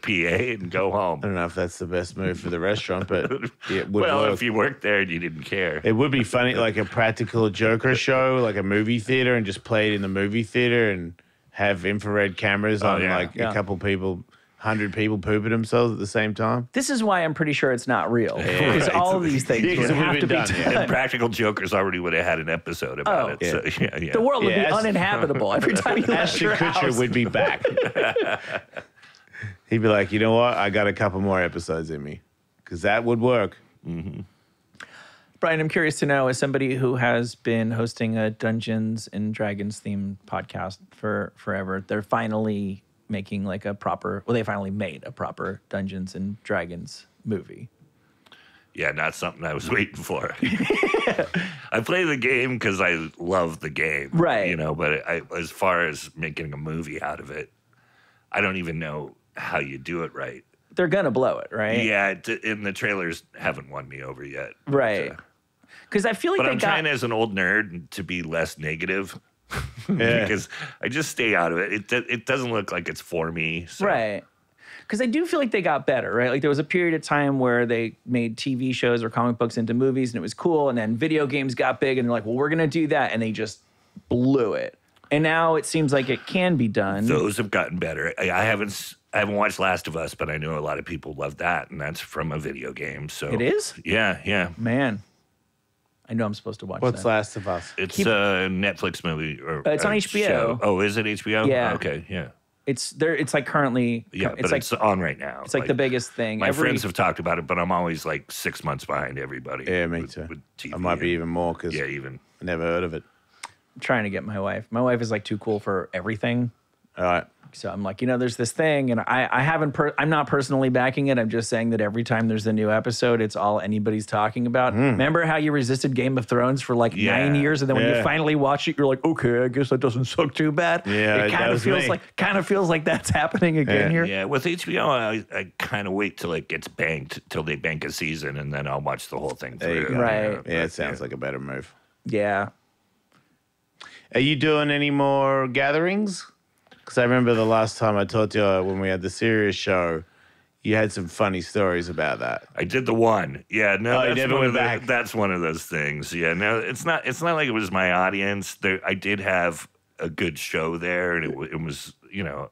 and go home. I don't know if that's the best move for the restaurant, but it would Well, work. if you worked there and you didn't care. It would be funny, like a practical joker show, like a movie theater, and just play it in the movie theater and have infrared cameras on yeah. like Yeah. a couple people, 100 people pooping themselves at the same time. This is why I'm pretty sure it's not real. Because right. all of these things Yeah, 'cause would it have would've to be been done, done. yeah. And Practical Jokers already would have had an episode about Oh. it. So, yeah. The world would Yeah, be as- uninhabitable every time you left Ashton your Kutcher house. would be back. He'd be like, you know what? I got a couple more episodes in me. Because that would work. Brian, I'm curious to know, as somebody who has been hosting a Dungeons and Dragons themed podcast for forever, they're finally making like a proper, well, they finally made a proper Dungeons and Dragons movie. Yeah, not something I was waiting for. I play the game because I love the game. Right. You know, but as far as making a movie out of it, I don't even know how you do it right. They're going to blow it, right? Yeah, and the trailers haven't won me over yet. Right. Because I feel like But they I'm got... trying as an old nerd to be less negative Yeah. because I just stay out of it. It doesn't look like it's for me. So. Right. Because I do feel like they got better, right? Like there was a period of time where they made TV shows or comic books into movies and it was cool. And then video games got big and they're like, well, we're going to do that. And they just blew it. And now it seems like it can be done. Those have gotten better. I haven't watched Last of Us, but I know a lot of people love that, and that's from a video game. So It is? Yeah. Man. I know I'm supposed to watch What's that. Last of Us? It's a Netflix movie or It's on a HBO. show. Oh, is it HBO? Yeah. Okay, yeah. It's there. It's like currently. Yeah, it's but like it's on right now. it's like the biggest thing. My friends have talked about it, but I'm always like 6 months behind everybody. Yeah, me with- too. with TV I might be and- even more because Yeah, even. I never heard of it. I'm trying to get my wife. My wife is like too cool for everything. All right. So I'm like, there's this thing, and I'm not personally backing it. I'm just saying that every time there's a new episode, it's all anybody's talking about. Remember how you resisted Game of Thrones for like Yeah. 9 years, and then when you Yeah. finally watch it, you're like, okay, I guess that doesn't suck too bad. Yeah, it that kind of was feels me. like that's happening again Yeah. here. Yeah, with HBO, I kind of wait till it gets banked, till they bank a season, and then I'll watch the whole thing There you through. go. Right. Yeah, it sounds like a better move. Yeah. Are you doing any more gatherings? Because I remember the last time I talked to you when we had the serious show, you had some funny stories about that. I did the one. Yeah, no, Oh, you that's never one went of the- back? That's one of those things. Yeah, no, it's not like it was my audience. There, I did have a good show there, and it was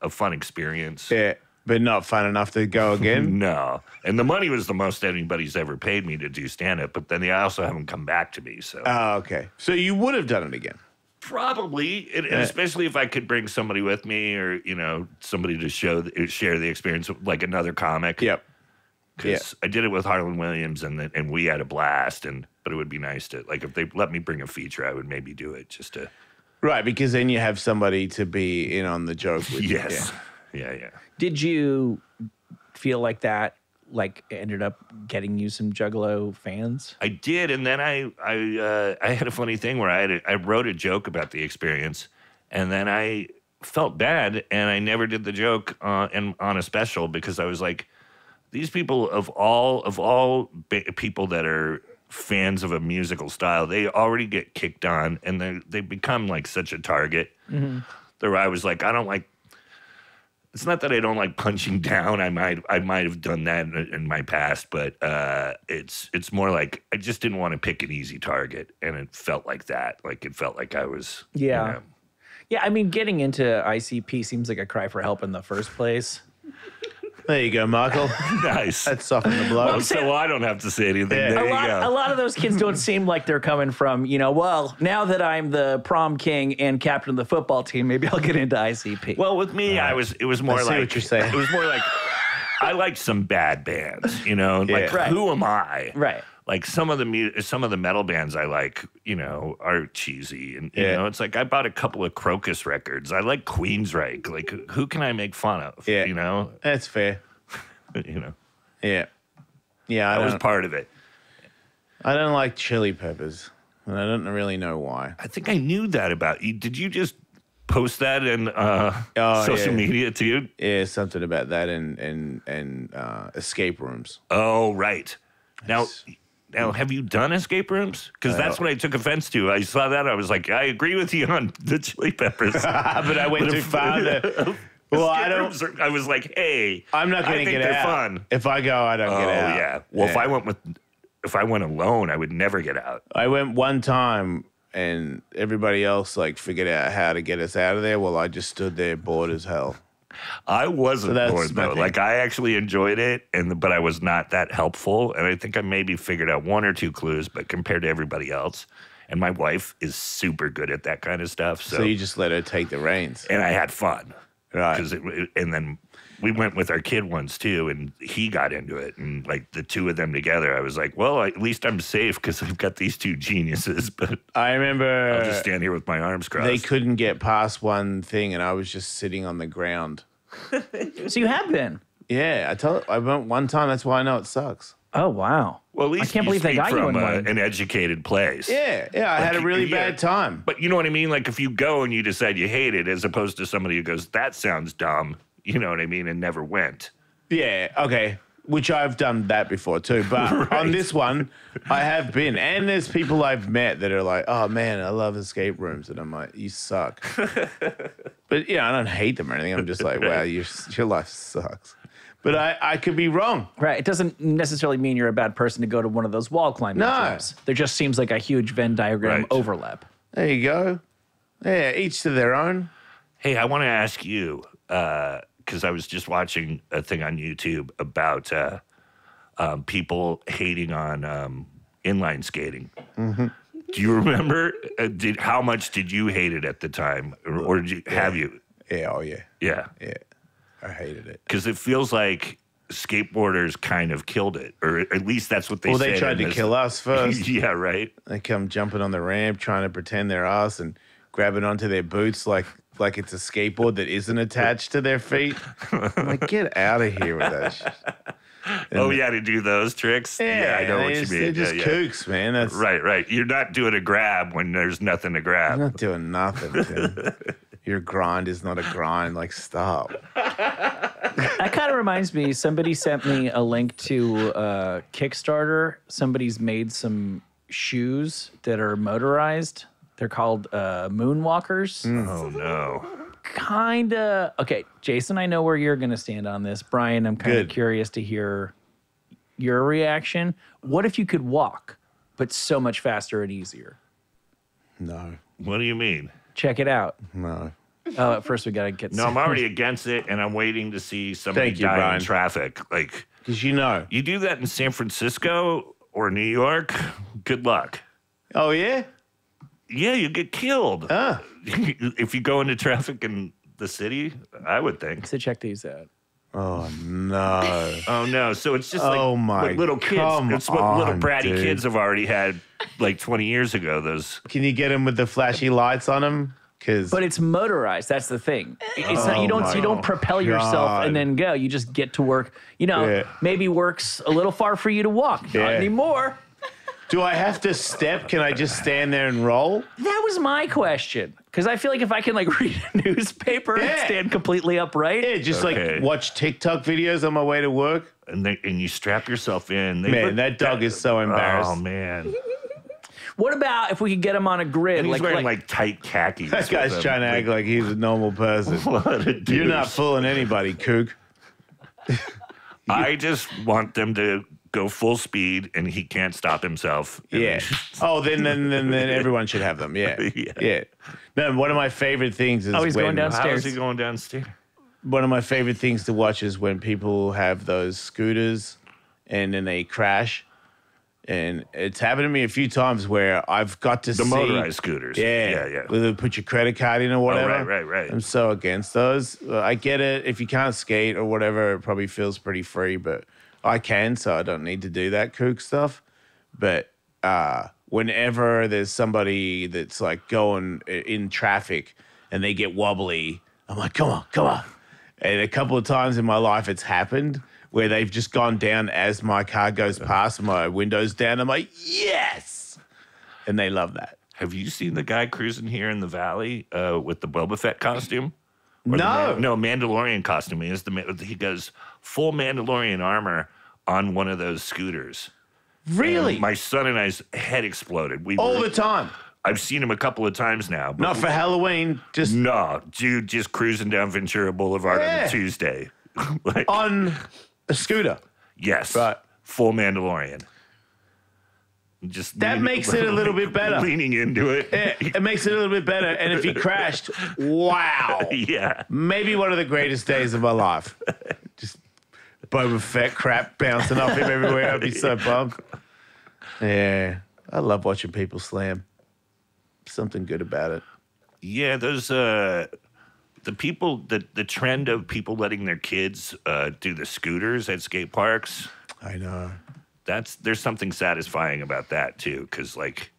a fun experience. Yeah. But not fun enough to go again? No. And the money was the most anybody's ever paid me to do stand-up, but then I also haven't come back to me, so. Oh, okay. So you would have done it again? Probably, and especially if I could bring somebody with me or, somebody to share the experience with, like another comic. Yep. Because I did it with Harlan Williams, and we had a blast, but it would be nice to, like, if they let me bring a feature, I would maybe do it just to. Right, because then you have somebody to be in on the joke with. Yes. Yeah. Did you feel like that, ended up getting you some Juggalo fans? I did, and then I had a funny thing where I wrote a joke about the experience, and then I felt bad, and I never did the joke on a special because I was like, these people of all people that are fans of a musical style, they already get kicked on, and they become like such a target. Mm-hmm. Where I was like, I don't like. It's not that I don't like punching down. I might have done that in my past, but it's more like I just didn't want to pick an easy target, and it felt like that. Like it felt like I was. Yeah. Yeah, I mean, getting into ICP seems like a cry for help in the first place. There you go, Michael. Nice. That softened the blow. So I don't have to say anything. Yeah. There you A go. lot of those kids don't seem like they're coming from, well, now that I'm the prom king and captain of the football team, maybe I'll get into ICP. Well, with me, it was more I see like what you're saying. It was more like I like some bad bands, Like Right. who am I? Right. Like some of the metal bands I like, are cheesy, and it's like I bought a couple of Crocus records. I like Queensryche. Like who can I make fun of? Yeah. That's fair. Yeah. Yeah, I was part of it. I don't like Chili Peppers, and I don't really know why. I think I knew that about you. Did you just post that in social yeah. media too? Yeah, something about that and escape rooms. Oh, right. Now, have you done escape rooms? Because that's what I took offense to. I saw that. I was like, I agree with you on the Chili Peppers. But I went too far. Well, I don't. I was like, hey, I'm not going to get they're out. Fun. If I go, I don't get out. Oh yeah. Well, if I went alone, I would never get out. I went one time, and everybody else figured out how to get us out of there. Well, I just stood there bored as hell. I wasn't bored my though. thing. Like I actually enjoyed it, but I was not that helpful. And I think I maybe figured out one or two clues, but compared to everybody else, and my wife is super good at that kind of stuff. So you just let her take the reins, and I had fun. right? And then we went with our kid once too, and he got into it. And like the two of them together, I was like, well, at least I'm safe because I've got these two geniuses. But I remember I'll just stand here with my arms crossed. they couldn't get past one thing, and I was just sitting on the ground. So you have been. Yeah, I went one time. That's why I know it sucks. Oh, wow. Well, at least I can't believe they speak got you from in one. an educated place. Yeah, I had a really bad time. But you know what I mean? Like if you go and you decide you hate it, as opposed to somebody who goes, that sounds dumb, you know what I mean, and never went. Yeah, okay. Which I've done that before too. But on this one, I have been. And there's people I've met that are like, oh man, I love escape rooms. And I'm like, you suck. But I don't hate them or anything. I'm just like, wow, your life sucks. But I could be wrong. Right. It doesn't necessarily mean you're a bad person to go to one of those wall climbing jobs. There just seems like a huge Venn diagram overlap. There you go. Yeah, each to their own. Hey, I want to ask you, because I was just watching a thing on YouTube about people hating on inline skating. Mm-hmm. Do you remember? How much did you hate it at the time, or did you have you? Yeah, oh yeah. Yeah, Yeah, I hated it. because it feels like skateboarders kind of killed it, or at least that's what they. Well, say they tried in to this- kill us first. Yeah, right. They come jumping on the ramp, trying to pretend they're us and grabbing onto their boots like it's a skateboard that isn't attached to their feet. I'm like, get out of here with that shit. Oh, yeah, to do those tricks. Yeah, I know what you mean. They're just yeah. kooks, man. That's Right. You're not doing a grab when there's nothing to grab. I'm not doing nothing, Tim. Your grind is not a grind. Like, stop. That kind of reminds me, somebody sent me a link to Kickstarter. Somebody's made some shoes that are motorized. They're called Moonwalkers. Oh, no. Kinda. Okay, Jason, I know where you're going to stand on this. Brian, I'm kind of Good. curious to hear your reaction. What if you could walk, but so much faster and easier? No, What do you mean? Check it out. no. Oh, at first we got to get... No, I'm already against it, and I'm waiting to see somebody Thank you, die Brian. in traffic. Like, Because you know. you do that in San Francisco or New York, good luck. Oh, yeah? Yeah, you get killed. Ah. If you go into traffic in the city, I would think. So check these out. Oh, no. Oh, no. So it's just like Oh, my, what little kids. come It's what little on, bratty dude. kids have already had like 20 years ago. Those. Can you get him with the flashy lights on him? Because But it's motorized. That's the thing. It's not, you my don't propel yourself God. and then go. You just get to work. Yeah. Maybe works a little far for you to walk. Not Yeah. anymore. do I have to step? Can I just stand there and roll? That was my question. Because I feel like if I can like read a newspaper and Yeah. stand completely upright. Yeah, just Okay. like watch TikTok videos on my way to work. And you strap yourself in. They Man, look- that dog is so embarrassed. Oh, man. What about if we could get him on a grid? And he's wearing like tight khakis. That guy's with trying to act like he's a normal person. What a douche. You're not fooling anybody, kook. I just want them to go full speed, and he can't stop himself. And Yeah. Oh, then everyone should have them. Yeah. Yeah. Yeah. No, one of my favorite things is Oh, he's going when- down- How is he Stairs. going downstairs? one of my favorite things to watch is when people have those scooters and then they crash. And it's happened to me a few times where I've got to The see motorized scooters. Yeah, Yeah. Where they put your credit card in or whatever. right. I'm so against those. I get it. If you can't skate or whatever, it probably feels pretty free, but I can, so I don't need to do that kook stuff. But whenever there's somebody that's like going in traffic and they get wobbly, I'm like, come on. And a couple of times in my life it's happened where they've just gone down as my car goes past and my window's down. I'm like, yes. And they love that. Have you seen the guy cruising here in the valley with the Boba Fett costume? Or No. no, Mandalorian costume. He goes full Mandalorian armor on one of those scooters. Really? And my son and I's head exploded. All the time. I've seen him a couple of times now. But Not for Halloween, just no, dude, just cruising down Ventura Boulevard on Yeah. a Tuesday. Like, on a scooter. yes, Right. full Mandalorian. Just That makes it a little bit better. Leaning into it. It makes it a little bit better. And if he crashed, wow. Yeah. Maybe one of the greatest days of my life. Just Boba Fett crap bouncing off him everywhere. I'd be so pumped. Yeah. I love watching people slam. Something good about it. Yeah, those the people the trend of people letting their kids do the scooters at skate parks. I know. There's something satisfying about that too, because like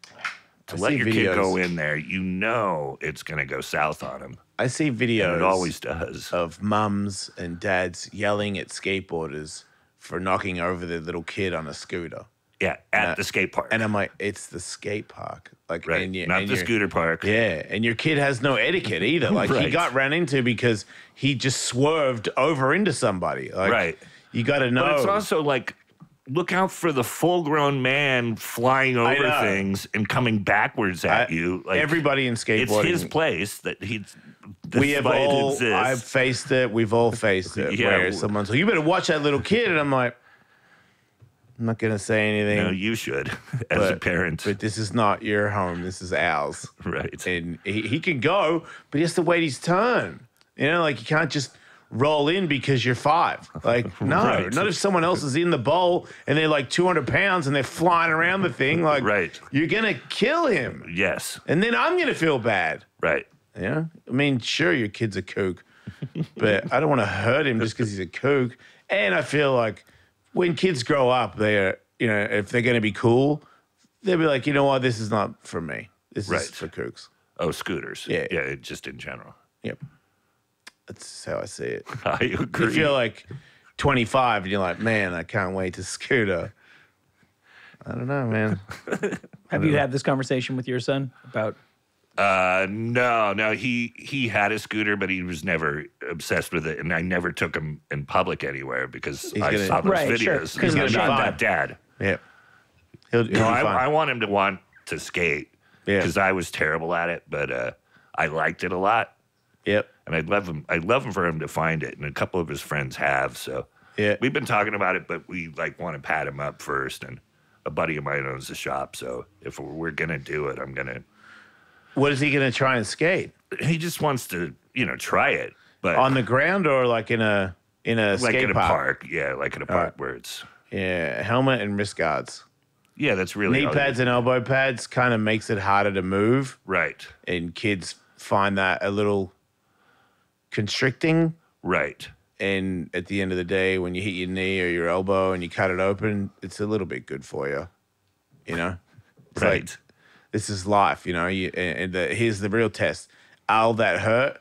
to I let see your kid go videos. in there, you know it's gonna go south on him. I see videos And it always does. of mums and dads yelling at skateboarders for knocking over their little kid on a scooter. Yeah, at the skate park. And I'm like, it's the skate park. Like, right, and not and the scooter park. Yeah, and your kid has no etiquette either. Like he Right. got ran into because he just swerved over into somebody. Like, Right. You got to know. But it's also like, look out for the full-grown man flying over know. things and coming backwards at you. Like everybody in it's skateboarding. his place that he's. We have despite it all. exists. I've faced it. We've all faced it. Yeah. Where someone's like, "You better watch that little kid," and I'm like, I'm not gonna say anything. No, you should, as a parent. But this is not your home. This is ours. Right. And he can go, but he has to wait his turn. You know, like you can't just roll in because you're 5. Like, no, Right. not if someone else is in the bowl and they're like 200 pounds and they're flying around the thing. Like, Right. You're gonna kill him, Yes. and then I'm gonna feel bad. Right. Yeah, I mean, sure, your kid's a kook, but I don't want to hurt him just because he's a kook. And I feel like when kids grow up, they're, you know, if they're going to be cool, they'll be like, you know what, this is not for me. This Right. is for kooks. Oh, scooters. Yeah. Yeah, just in general. Yep. That's how I see it. I agree. You feel like 25 and you're like, man, I can't wait to scooter. I don't know, man. Have you had this conversation with your son about? No. He had a scooter, but he was never obsessed with it, and I never took him in public anywhere because I gonna- saw those Right, sure, videos. 'cause I'm he's not gonna be that dad. Yep. He'll be No, fine. I want him to want to skate Yeah. because I was terrible at it, but I liked it a lot, Yep. and I'd love him for him to find it, and a couple of his friends have. So Yeah. we've been talking about it, but we like want to pat him up first, and a buddy of mine owns the shop, so if we're gonna do it, I'm gonna. What is he going to try and skate? He just wants to try it. But On the ground or like in a like skate in a park. Yeah, like in a park where it's... Yeah, helmet and wrist guards. Yeah, that's really... Knee pads and elbow pads kind of makes it harder to move. Right. And kids find that a little constricting. Right. And at the end of the day, when you hit your knee or your elbow and you cut it open, it's a little bit good for you. It's Right. like, this is life, here's the real test. All that hurt,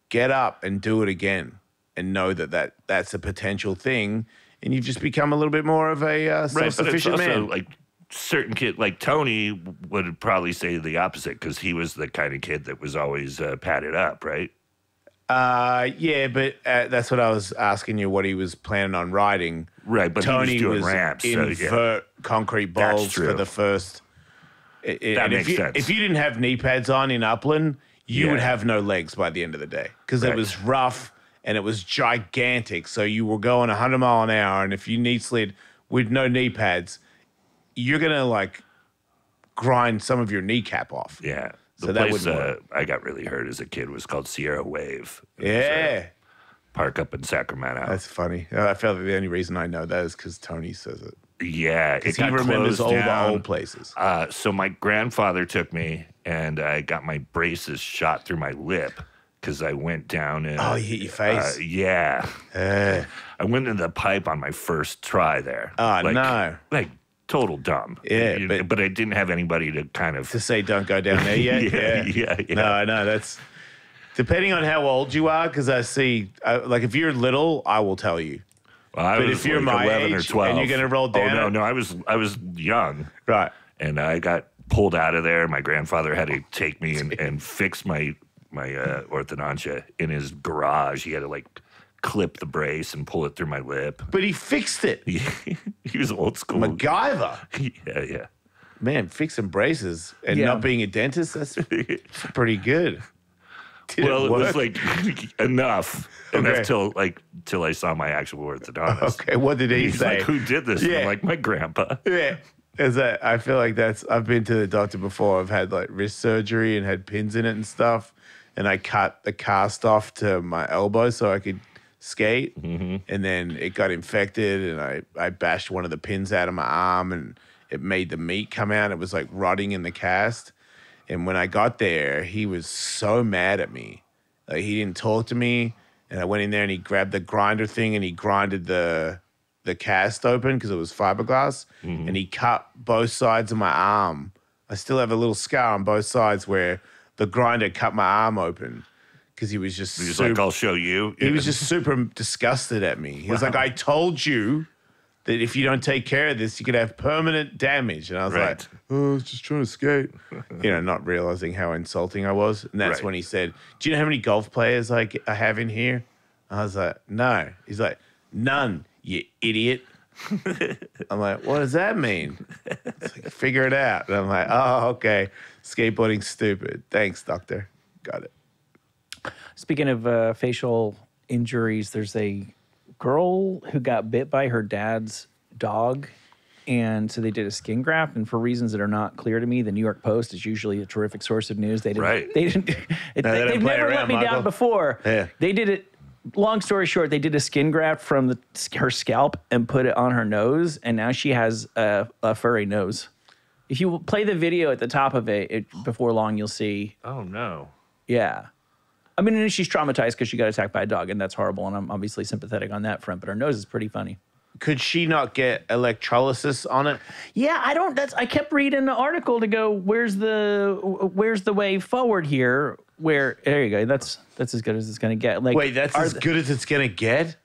get up and do it again. And know that's a potential thing. And you've just become a little bit more of a self-sufficient man. Like certain kid, like Tony would probably say the opposite because he was the kind of kid that was always padded up, right? Yeah, but that's what I was asking you, what he was planning on riding. Right, but Tony he was doing was ramps. invert concrete bowls for true. the first. That makes sense. If you didn't have knee pads on in Upland, you would have no legs by the end of the day because it was rough and it was gigantic. So you were going 100 mile an hour, and if you knee slid with no knee pads, you're gonna like grind some of your kneecap off. Yeah. So The that place wouldn't work. I got really hurt as a kid was called Sierra Wave. It was, Yeah, park up in Sacramento. that's funny. I felt like the only reason I know that is because Tony says it. Yeah, it He got remembers closed all the down. old places. So my grandfather took me, and I got my braces shot through my lip because I went down and Oh, you hit your face. yeah, I went into the pipe on my first try there. Oh, no. Like total dumb. Yeah, but I didn't have anybody to kind of To say don't go down there yet. yeah. No, that's depending on how old you are. Because I see, like if you're little, I will tell you. Well, I But was if you're like my 11 age or 12. and you're gonna roll down Oh it- no, I was young. Right. And I got pulled out of there. My grandfather had to take me and fix my orthodontia in his garage. He had to like clip the brace and pull it through my lip. But he fixed it. He was old school. MacGyver. Yeah. Man, fixing braces and Yeah. not being a dentist, that's pretty good. Did Well, it was work? like enough till I saw my actual orthodontist. Okay, what did he He's say? like, "Who did this?" And Yeah. I'm like, "My grandpa." Yeah. Is that I feel like I've been to the doctor before. I've had like wrist surgery and had pins in it and stuff. And I cut the cast off to my elbow so I could skate. Mm-hmm. And then it got infected and I bashed one of the pins out of my arm and it made the meat come out. It was like rotting in the cast. And when I got there, he was so mad at me. Like he didn't talk to me. And I went in there and he grabbed the grinder thing and he grinded the cast open because it was fiberglass, and he cut both sides of my arm. I still have a little scar on both sides where the grinder cut my arm open because he was just He's super, like, "I'll show you." he was just super disgusted at me. He was like, "I told you that if you don't take care of this, you could have permanent damage." And I was Right. like, "Oh, I was just trying to skate," not realizing how insulting I was. And that's Right. when he said, "Do you know how many golf players I have in here?" I was like, "No." He's like, "None, you idiot." I'm like, "What does that mean?" It's like, "Figure it out." And I'm like, "Oh, okay. Skateboarding's stupid. Thanks, doctor. Got it." Speaking of facial injuries, there's a girl who got bit by her dad's dog. And so they did a skin graft, and for reasons that are not clear to me, the New York Post is usually a terrific source of news. They didn't. Right. They didn't. they don't They've play never around, let me Michael. down before. Yeah. They did it. Long story short, they did a skin graft from her scalp and put it on her nose, and now she has a furry nose. If you play the video at the top of it, before long, you'll see. Oh no. Yeah. I mean, she's traumatized because she got attacked by a dog, and that's horrible, and I'm obviously sympathetic on that front, but her nose is pretty funny. Could she not get electrolysis on it? Yeah, I kept reading the article to go, where's the way forward here? There you go. That's as good as it's going to get. Like, Wait, that's as good as it's gonna get?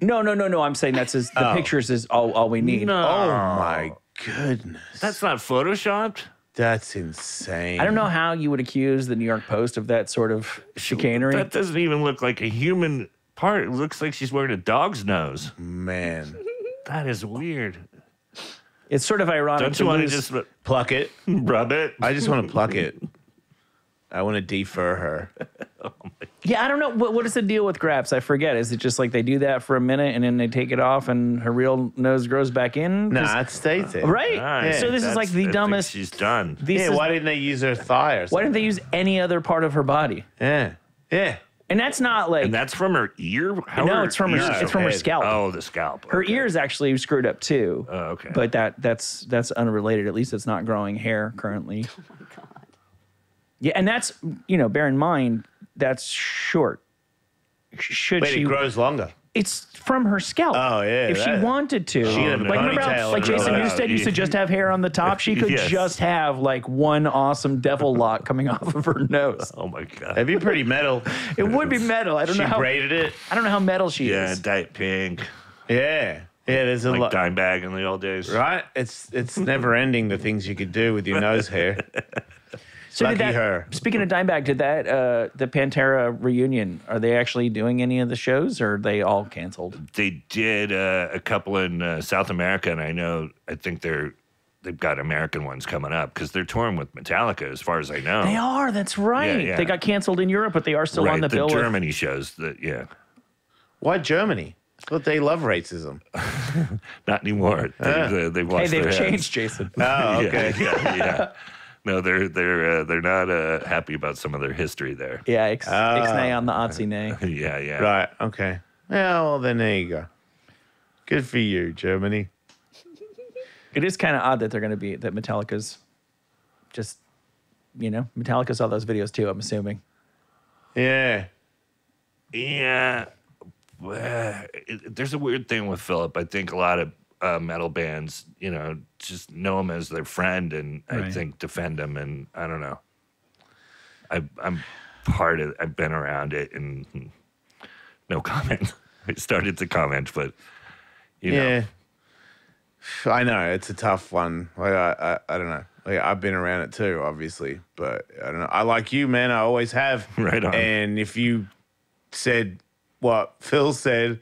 No. I'm saying the pictures is all we need. No. Oh my goodness. That's not photoshopped. That's insane. I don't know how you would accuse the New York Post of that sort of chicanery. That doesn't even look like a human part. It looks like she's wearing a dog's nose. Man. That is weird. It's sort of ironic. Don't you want to lose- just Pluck it. rub it? I just want to pluck it. I want to defer her. Yeah, I don't know. What is the deal with grafts? I forget. Is it just like they do that for a minute and then they take it off and her real nose grows back in? 'Cause- Nah, it stays there. Right? Nice. So this is like the I think dumbest. She's done. this Yeah, is- why didn't they use her thigh or something? Why didn't they use any other part of her body? Yeah. Yeah. And that's not like And that's from her ear? How no, are it's from her ears it's from her head? scalp. Oh, the scalp. Her Okay. ears actually screwed up too. Oh, okay. But that's unrelated. At least it's not growing hair currently. Oh my God. Yeah, and that's bear in mind that's short. Should Wait, she? it grows longer. It's from her scalp. Oh, yeah, If she that- wanted to, She had a like remember how, ponytail like and Jason all that. Newsted used to just have hair on the top. She could Yes. just have like one awesome devil lock coming off of her nose. Oh, my God. That'd be pretty metal. It would be metal. I don't She know how. braided it. I don't know how metal she Yeah, is. Diet Pink. Yeah. Yeah, there's a Like lot. Dimebag in the old days. Right? It's never ending the things you could do with your nose hair. So Lucky did that, her. Speaking of Dimebag, did that the Pantera reunion? Are they actually doing any of the shows, or are they all canceled? They did a couple in South America, and I think they've got American ones coming up because they're touring with Metallica, as far as I know. They are. That's right. yeah. They got canceled in Europe, but they are still right, on the bill. with- Germany shows. Yeah, Why Germany? I thought they love racism. not anymore. They've Hey, lost they've their heads. changed, Jason. Oh, okay. Yeah. No, they're not happy about some of their history there. Yeah, ixnay on the Otzi nay. Yeah. Right. Okay. Yeah, well, then there you go. Good for you, Germany. It is kind of odd that they're going to be that Metallica's just, Metallica saw those videos too. I'm assuming. Yeah. Yeah. There's a weird thing with Philip. I think a lot of metal bands, just know him as their friend, and I Right. think defend him. And I don't know. I'm I've been around it, and no comment. I started to comment, but Yeah. I know it's a tough one. Like I don't know. Like I've been around it too, obviously, but I don't know. I like you, man. I always have. Right on. And if you said what Phil said,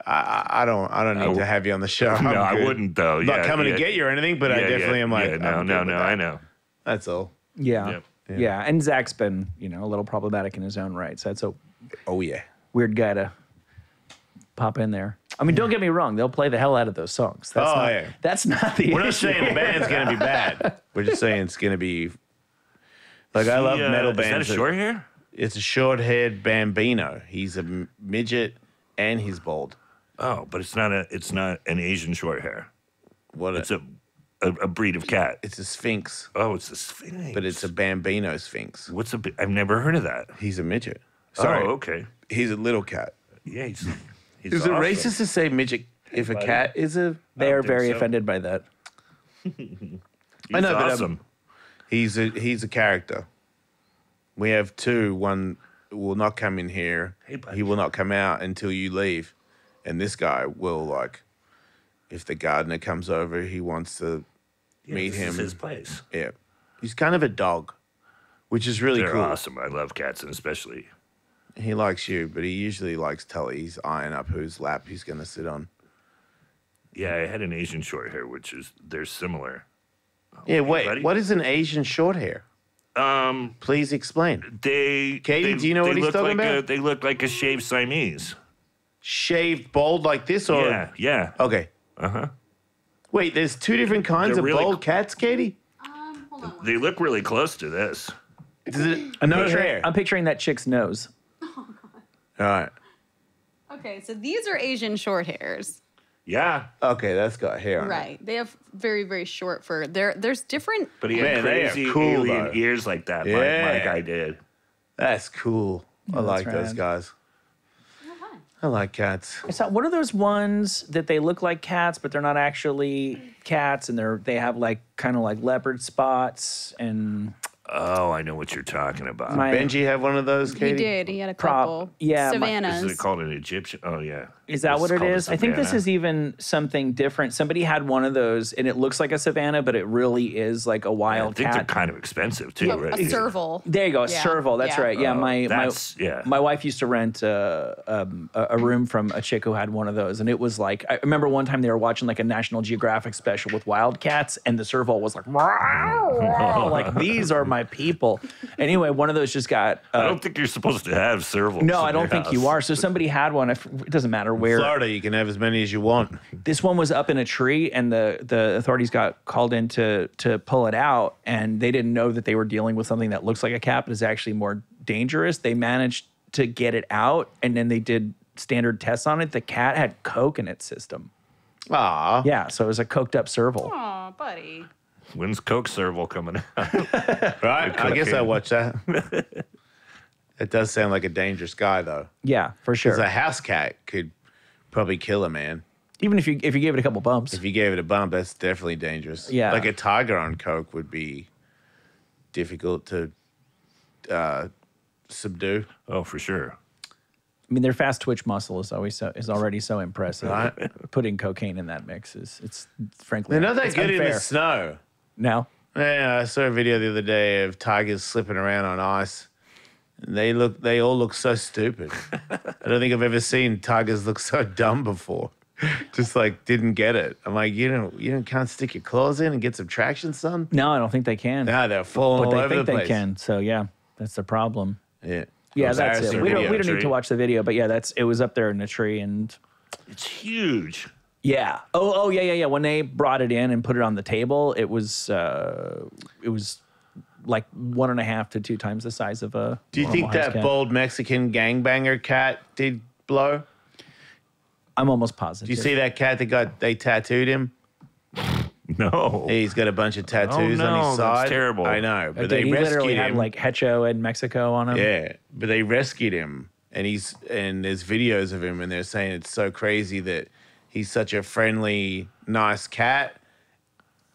I don't need to have you on the show. I'm no, I good. wouldn't though. I'm not coming to get you or anything, but I definitely am like, no, I'm good with that. I know. That's all. Yeah. Yep. Yeah. And Zach's been, a little problematic in his own right. So that's a Oh yeah. weird guy to pop in there. I mean, don't get me wrong; they'll play the hell out of those songs. That's Oh, not, yeah. That's not the We're not issue. saying the band's gonna be bad. We're just saying it's gonna be like I love metal bands. Is that a short hair? It's a short-haired bambino. He's a midget and he's bald. Oh, but it's not an Asian short hair. What? It's a breed of cat. It's a sphinx, Oh, it's a sphinx. but it's a bambino sphinx. I've never heard of that. He's a midget. Sorry, Oh, okay. he's a little cat. Yeah, he's Is it awesome. racist to say midget if a buddy. cat is a? They are think very so. offended by that. He's I know, but, awesome. He's a character. We have two. One will not come in here. Hey, buddy. He will not come out until you leave. And this guy will, like, if the gardener comes over, he wants to meet this him. is his place. Yeah. He's kind of a dog, which is really They're cool. awesome. I love cats, and especially. He likes you, but he usually likes Tully. He's eyeing up whose lap he's going to sit on. Yeah, I had an Asian short hair, they're similar. Yeah, wait. buddy. What is an Asian short hair? Please explain. Katie, do you know what he's talking about? They look like a shaved Siamese. Shaved bald like this, or Yeah. okay. Wait, there's two different kinds They're of really bald cats, Katie. Hold on. They look really close to this. Is it a nose hair? I'm picturing that chick's nose. All right. Okay, so these are Asian short hairs. Yeah, Okay, that's got hair on it. Right. They have very, very short fur. There's different. but he Man, had they are crazy cool, alien though. ears like that. Yeah. My guy did. That's cool. I that's like those rad. guys. Oh, hi. I like cats. I saw, what are those ones that they look like cats, but they're not actually cats, and they have like kind of like leopard spots and Oh, I know what you're talking about. My- Benji have one of those, He Katie? did. He had a Prop. couple. Yeah, Savannas. Is it called an Egyptian? Oh, yeah. Is that It's what it called a is? I think this savannah. is even something different. Somebody had one of those, and it looks like a savannah, but it really is like a I wild think they're cat. kind of expensive, too. a right? serval. There you go, a Yeah, serval. That's yeah. right. Yeah, yeah. my wife used to rent a room from a chick who had one of those, and it was like I remember one time they were watching like a National Geographic special with wildcats, and the serval was like, like these are my people. Anyway, one of those just got. I don't think you're supposed to have servals. No, in I don't your think you house. are. So somebody had one. It doesn't matter where. Florida, you can have as many as you want. This one was up in a tree, and the authorities got called in to pull it out, and they didn't know that they were dealing with something that looks like a cat, but is actually more dangerous. They managed to get it out, and then they did standard tests on it. The cat had coke in its system. Aw. Yeah, so it was a coked up serval. Aw, buddy. When's Coke Serval coming out? Right? I guess I'll watch that. It does sound like a dangerous guy, though. Yeah, for sure. Because a house cat could probably kill a man. Even if you gave it a couple bumps. If you gave it a bump, that's definitely dangerous. Yeah. Like a tiger on coke would be difficult to subdue. Oh, for sure. I mean, their fast twitch muscle is already so impressive. Right. Putting cocaine in that mix it's frankly They're not that it's good in unfair. the snow. No. Yeah, I saw a video the other day of tigers slipping around on ice. They all look so stupid. I don't think I've ever seen tigers look so dumb before. Just like didn't get it. I'm like, you can't stick your claws in and get some traction, son. No, I don't think they can. No, they're falling but all they over think the they place. can. So yeah, that's the problem. Yeah, Yeah, that's it. Embarrassing We don't video. need to watch the video, but yeah, it was up there in the tree and It's huge. yeah. Oh yeah. When they brought it in and put it on the table, it was like 1.5 to 2 times the size of a. Do you think normal house that cat. bald Mexican gangbanger cat did blow? I'm almost positive. Do you see that cat they tattooed him? No. He's got a bunch of tattoos no, on his that's side. terrible. I know, but Dude, they he literally rescued had him. like Hecho and Mexico on him. Yeah, but they rescued him, and there's videos of him, and they're saying it's so crazy that he's such a friendly, nice cat.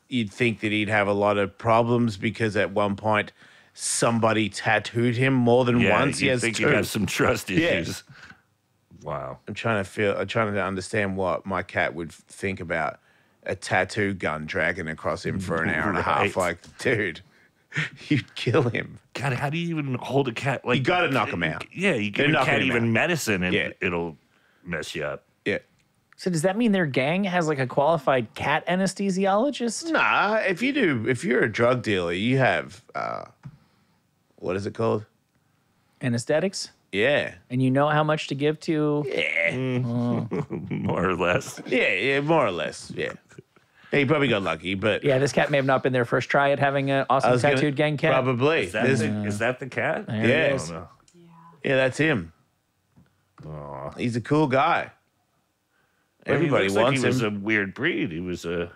You'd think that he'd have a lot of problems because at one point somebody tattooed him more than once. He you has think 2. you have some trust issues. Wow. I'm trying to understand what my cat would think about a tattoo gun dragging across him for an hour and a half. Right. Like, dude, you'd kill him. God, how do you even hold a cat? Like You gotta knock him out. Yeah, you They're give a knocking cat him even out. medicine and Yeah. it'll mess you up. Yeah. So does that mean their gang has like a qualified cat anesthesiologist? Nah, if you're a drug dealer, you have what is it called? Anesthetics? Yeah. And you know how much to give to More or less. Yeah, more or less. Yeah. He probably got lucky, but yeah, this cat may have not been their first try at having an awesome was gonna- tattooed gang cat. probably. Is that the cat? There Yeah. it I is. don't know. Yeah, that's him. Aw. He's a cool guy. Everybody He looks like wants he was him. a weird breed. He was a.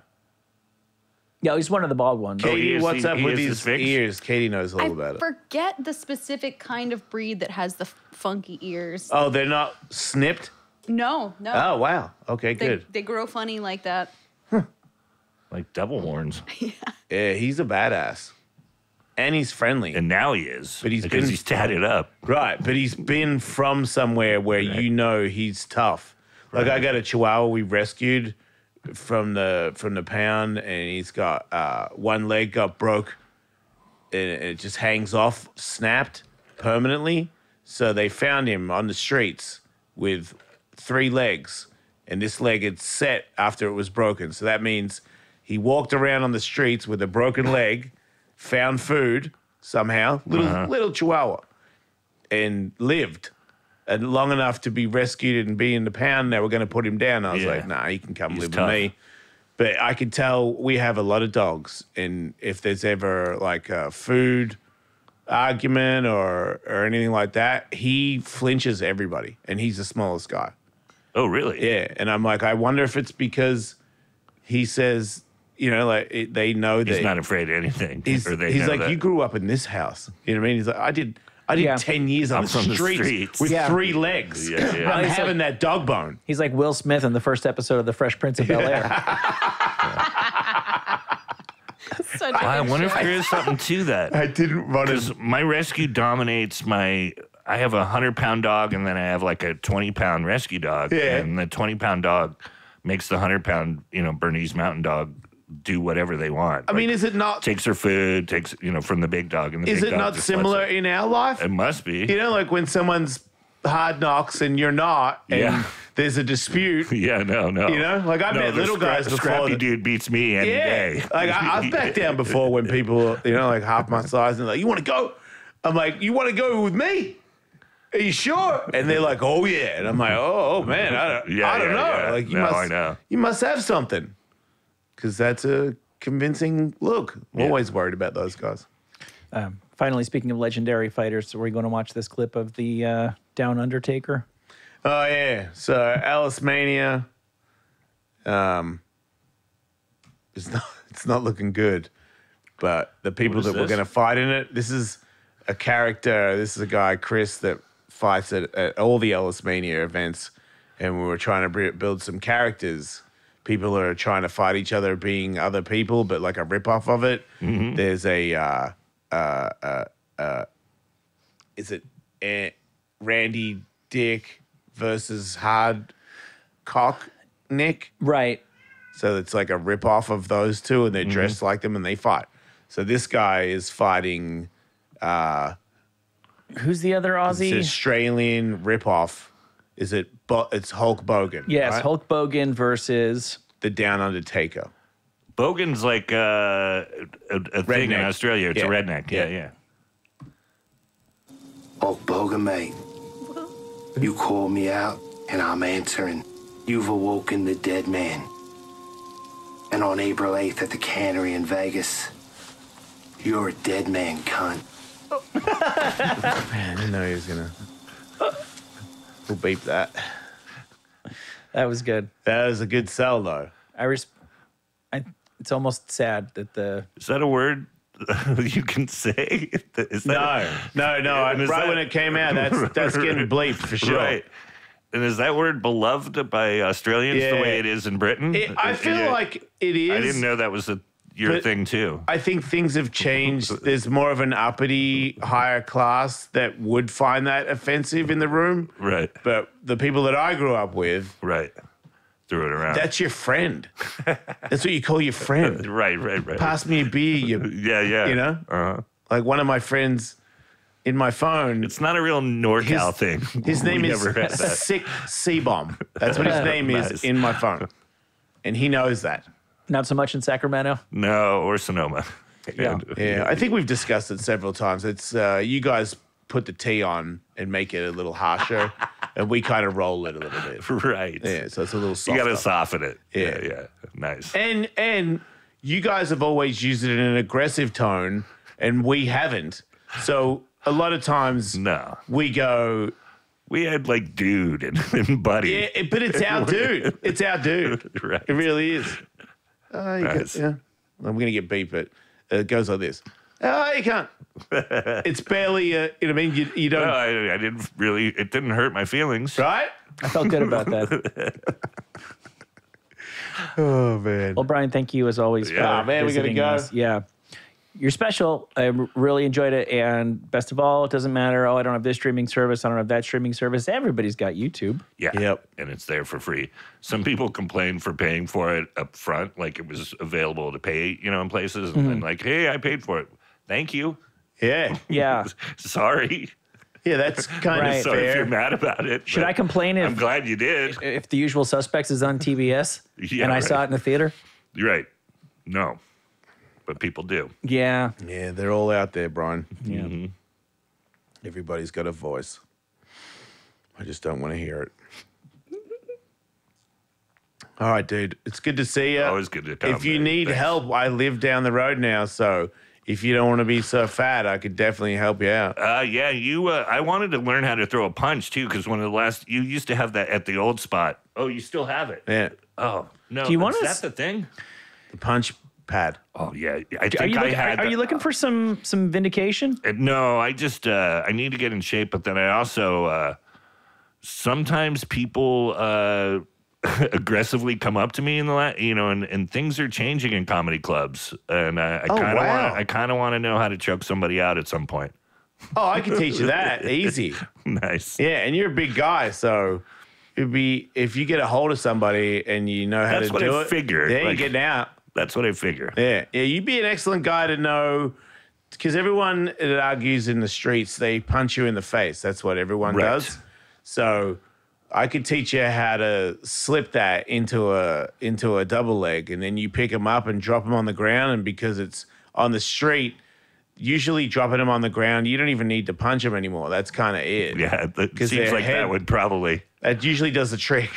Yeah, he's one of the bald ones. Oh, he Katie, is- what's he- up he with is the these Sphinx? ears? Katie knows all I about it. forget the specific kind of breed that has the funky ears. Oh, they're not snipped? No. Oh, wow. Okay, They, good. they grow funny like that. Like devil horns. Yeah, he's a badass. And he's friendly. And now he is. But he's because been- he's tatted up. Right, but he's been from somewhere where you know he's tough. Like I got a Chihuahua we rescued from the pound, and he's got one leg got broke, and it just hangs off, snapped permanently. So they found him on the streets with 3 legs, and this leg had set after it was broken. So that means he walked around on the streets with a broken leg, found food somehow, little Chihuahua, and lived. And long enough to be rescued and be in the pound. They were going to put him down. I was Yeah. like, nah, he can come He's live tough. with me. But I could tell we have a lot of dogs. And if there's ever like a food argument or anything like that, he flinches everybody. And he's the smallest guy. Oh, really? Yeah. And I'm like, I wonder if it's because he says, they know that He's not afraid of anything. he's or they he's know like, that. you grew up in this house. You know what I mean? He's like, I did Yeah. 10 years on I'm from the streets streets. with Yeah. 3 legs. Yeah, yeah. I'm he's having that dog bone. He's like Will Smith in the first episode of The Fresh Prince of Bel-Air. Such a I good wonder if show. there is something to that. I didn't want to. Because my rescue dominates my. I have a 100-pound dog, and then I have like a 20-pound rescue dog. Yeah. And the 20-pound dog makes the 100-pound, Bernese Mountain Dog do whatever they want. I mean, is it not? takes her food, takes from the big dog, and the Is big it dog not just similar lets in our life? It must be. Like when someone's hard knocks and you're not, and Yeah. there's a dispute. Yeah, no. Like I met the little guys before. Scrappy that- dude beats me any day. Like I've backed down before when people, like half my size, and they're like, "You want to go?" I'm like, "You want to go with me? Are you sure?" And they're like, "Oh yeah," and I'm like, "Oh man, I don't know." Yeah. Like No, I know. you must have something, because that's a convincing look. I'm Yeah. always worried about those guys. Finally, speaking of legendary fighters, we're going to watch this clip of the Down Undertaker. Oh yeah. So Alice Mania. It's not looking good. But the people What is that were this? going to fight in it, this is a character. This is a guy, Chris, that fights at all the Ellis Mania events, and we were trying to build some characters. People are trying to fight each other, being other people, but like a ripoff of it. Mm-hmm. There's is it Randy Dick versus Hard Cock Nick? Right. So it's like a ripoff of those two, and they're dressed like them, and they fight. So this guy is fighting Who's the other it's an Aussie? Australian ripoff. Is it? It's Hulk Bogan. Yes, right? Hulk Bogan versus. The Down Undertaker. Bogan's like a thing in Redneck. Australia. It's Yeah. a redneck. Yeah, Yeah. yeah. Hulk Bogan, mate. You call me out, and I'm answering. You've awoken the dead man. And on April 8th at the Cannery in Vegas, you're a dead man, cunt. Man, I didn't know he was gonna. We'll beep that. That was good. That was a good sell, though. It's almost sad that the. Is that a word you can say? Is that No. And is Right that- when it came out, that's getting bleeped for sure. Right. And is that word beloved by Australians the Yeah. way it is in Britain? I feel like it is. I didn't know that was your but- thing too. I think things have changed. There's more of an uppity, higher class that would find that offensive in the room. Right. But the people that I grew up with, Right. Threw it around. that's your friend. That's what you call your friend. right. Pass me a beer, you. Yeah. You know? Uh-huh. Like one of my friends in my phone. It's not a real NorCal thing. His name We is never had that. Sick C-Bomb. That's what his name Nice. is in my phone. And he knows that. Not so much in Sacramento. No, or Sonoma. Yeah. Yeah, I think we've discussed it several times. It's you guys put the T on and make it a little harsher, and we kind of roll it a little bit. Right. Yeah, so it's a little You softer. got to soften it. Yeah. Yeah. Nice. And you guys have always used it in an aggressive tone, and we haven't. So a lot of times No. we go, We had like dude and buddy. yeah, but it's our dude. It's our dude. Right. It really is. You Nice. yeah. I'm going to get beep it. It goes like this. Oh, you can't. It's barely, you know what I mean? You don't, No, I didn't really, it didn't hurt my feelings. right? I felt good about that. Oh, man. Well, Brian, thank you as always. Yeah. for Man, we gotta visiting go. us. Yeah. You're special. I really enjoyed it. And best of all, it doesn't matter. Oh, I don't have this streaming service. I don't have that streaming service. Everybody's got YouTube. Yeah. Yep. And it's there for free. Some people complain for paying for it up front, like it was available to pay, in places. And then like, hey, I paid for it. Thank you. Yeah. Yeah. Sorry. Yeah, that's kind Right. of Sorry if fair. you're mad about it. Should but I complain I'm if glad you did. The Usual Suspects is on TBS Yeah, and I right. saw it in the theater? You're right. No. But people do. Yeah. Yeah, they're all out there, Brian. Yeah. Everybody's got a voice. I just don't want to hear it. All right, dude. It's good to see you. Always good to come. If you man. need Thanks. help, I live down the road now, so if you don't want to be so fat, I could definitely help you out. Yeah, you. I wanted to learn how to throw a punch too, because one of the last you used to have that at the old spot. Oh, you still have it? Yeah, Oh no, Do you want is us- that the thing? the punch pad. Oh yeah, I think Are you, I looking, had. are you looking for some vindication? No, I just I need to get in shape, but then I also sometimes people aggressively come up to me in the and things are changing in comedy clubs, and I Oh, kind of wow. want I kind of want to know how to choke somebody out at some point. Oh, I can teach you that easy. Nice. Yeah, and you're a big guy, so it'd be if you get a hold of somebody and you know how That's to what do I it. figured, There like- you getting out. That's what I figure. Yeah, you'd be an excellent guy to know because everyone that argues in the streets, they punch you in the face. That's what everyone Right. does. So I could teach you how to slip that into a double leg, and then you pick them up and drop them on the ground. And because it's on the street, usually dropping them on the ground, you don't even need to punch them anymore. That's kind of it. Yeah, it 'Cause seems their like head- that would probably. That usually does the trick.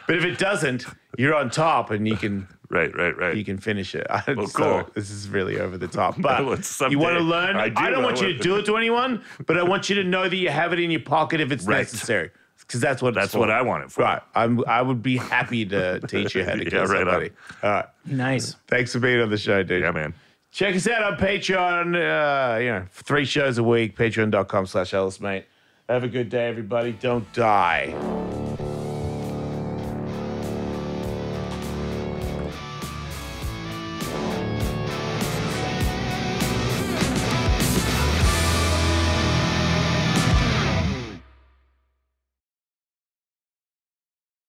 But if it doesn't, you're on top and you can Right. you can finish it. Well, So cool. this is really over the top. Well, But someday you want to learn? I do. I don't I want you to want- do it to anyone, but I want you to know that you have it in your pocket if it's Right. necessary. Because that's what That's it's for. what I want it for. Right. I would be happy to teach you how to Yeah, kill right on. somebody. All right. Nice. Thanks for being on the show, dude. Yeah, man. Check us out on Patreon. 3 shows a week. Patreon.com/Ellis, mate. Have a good day, everybody. Don't die.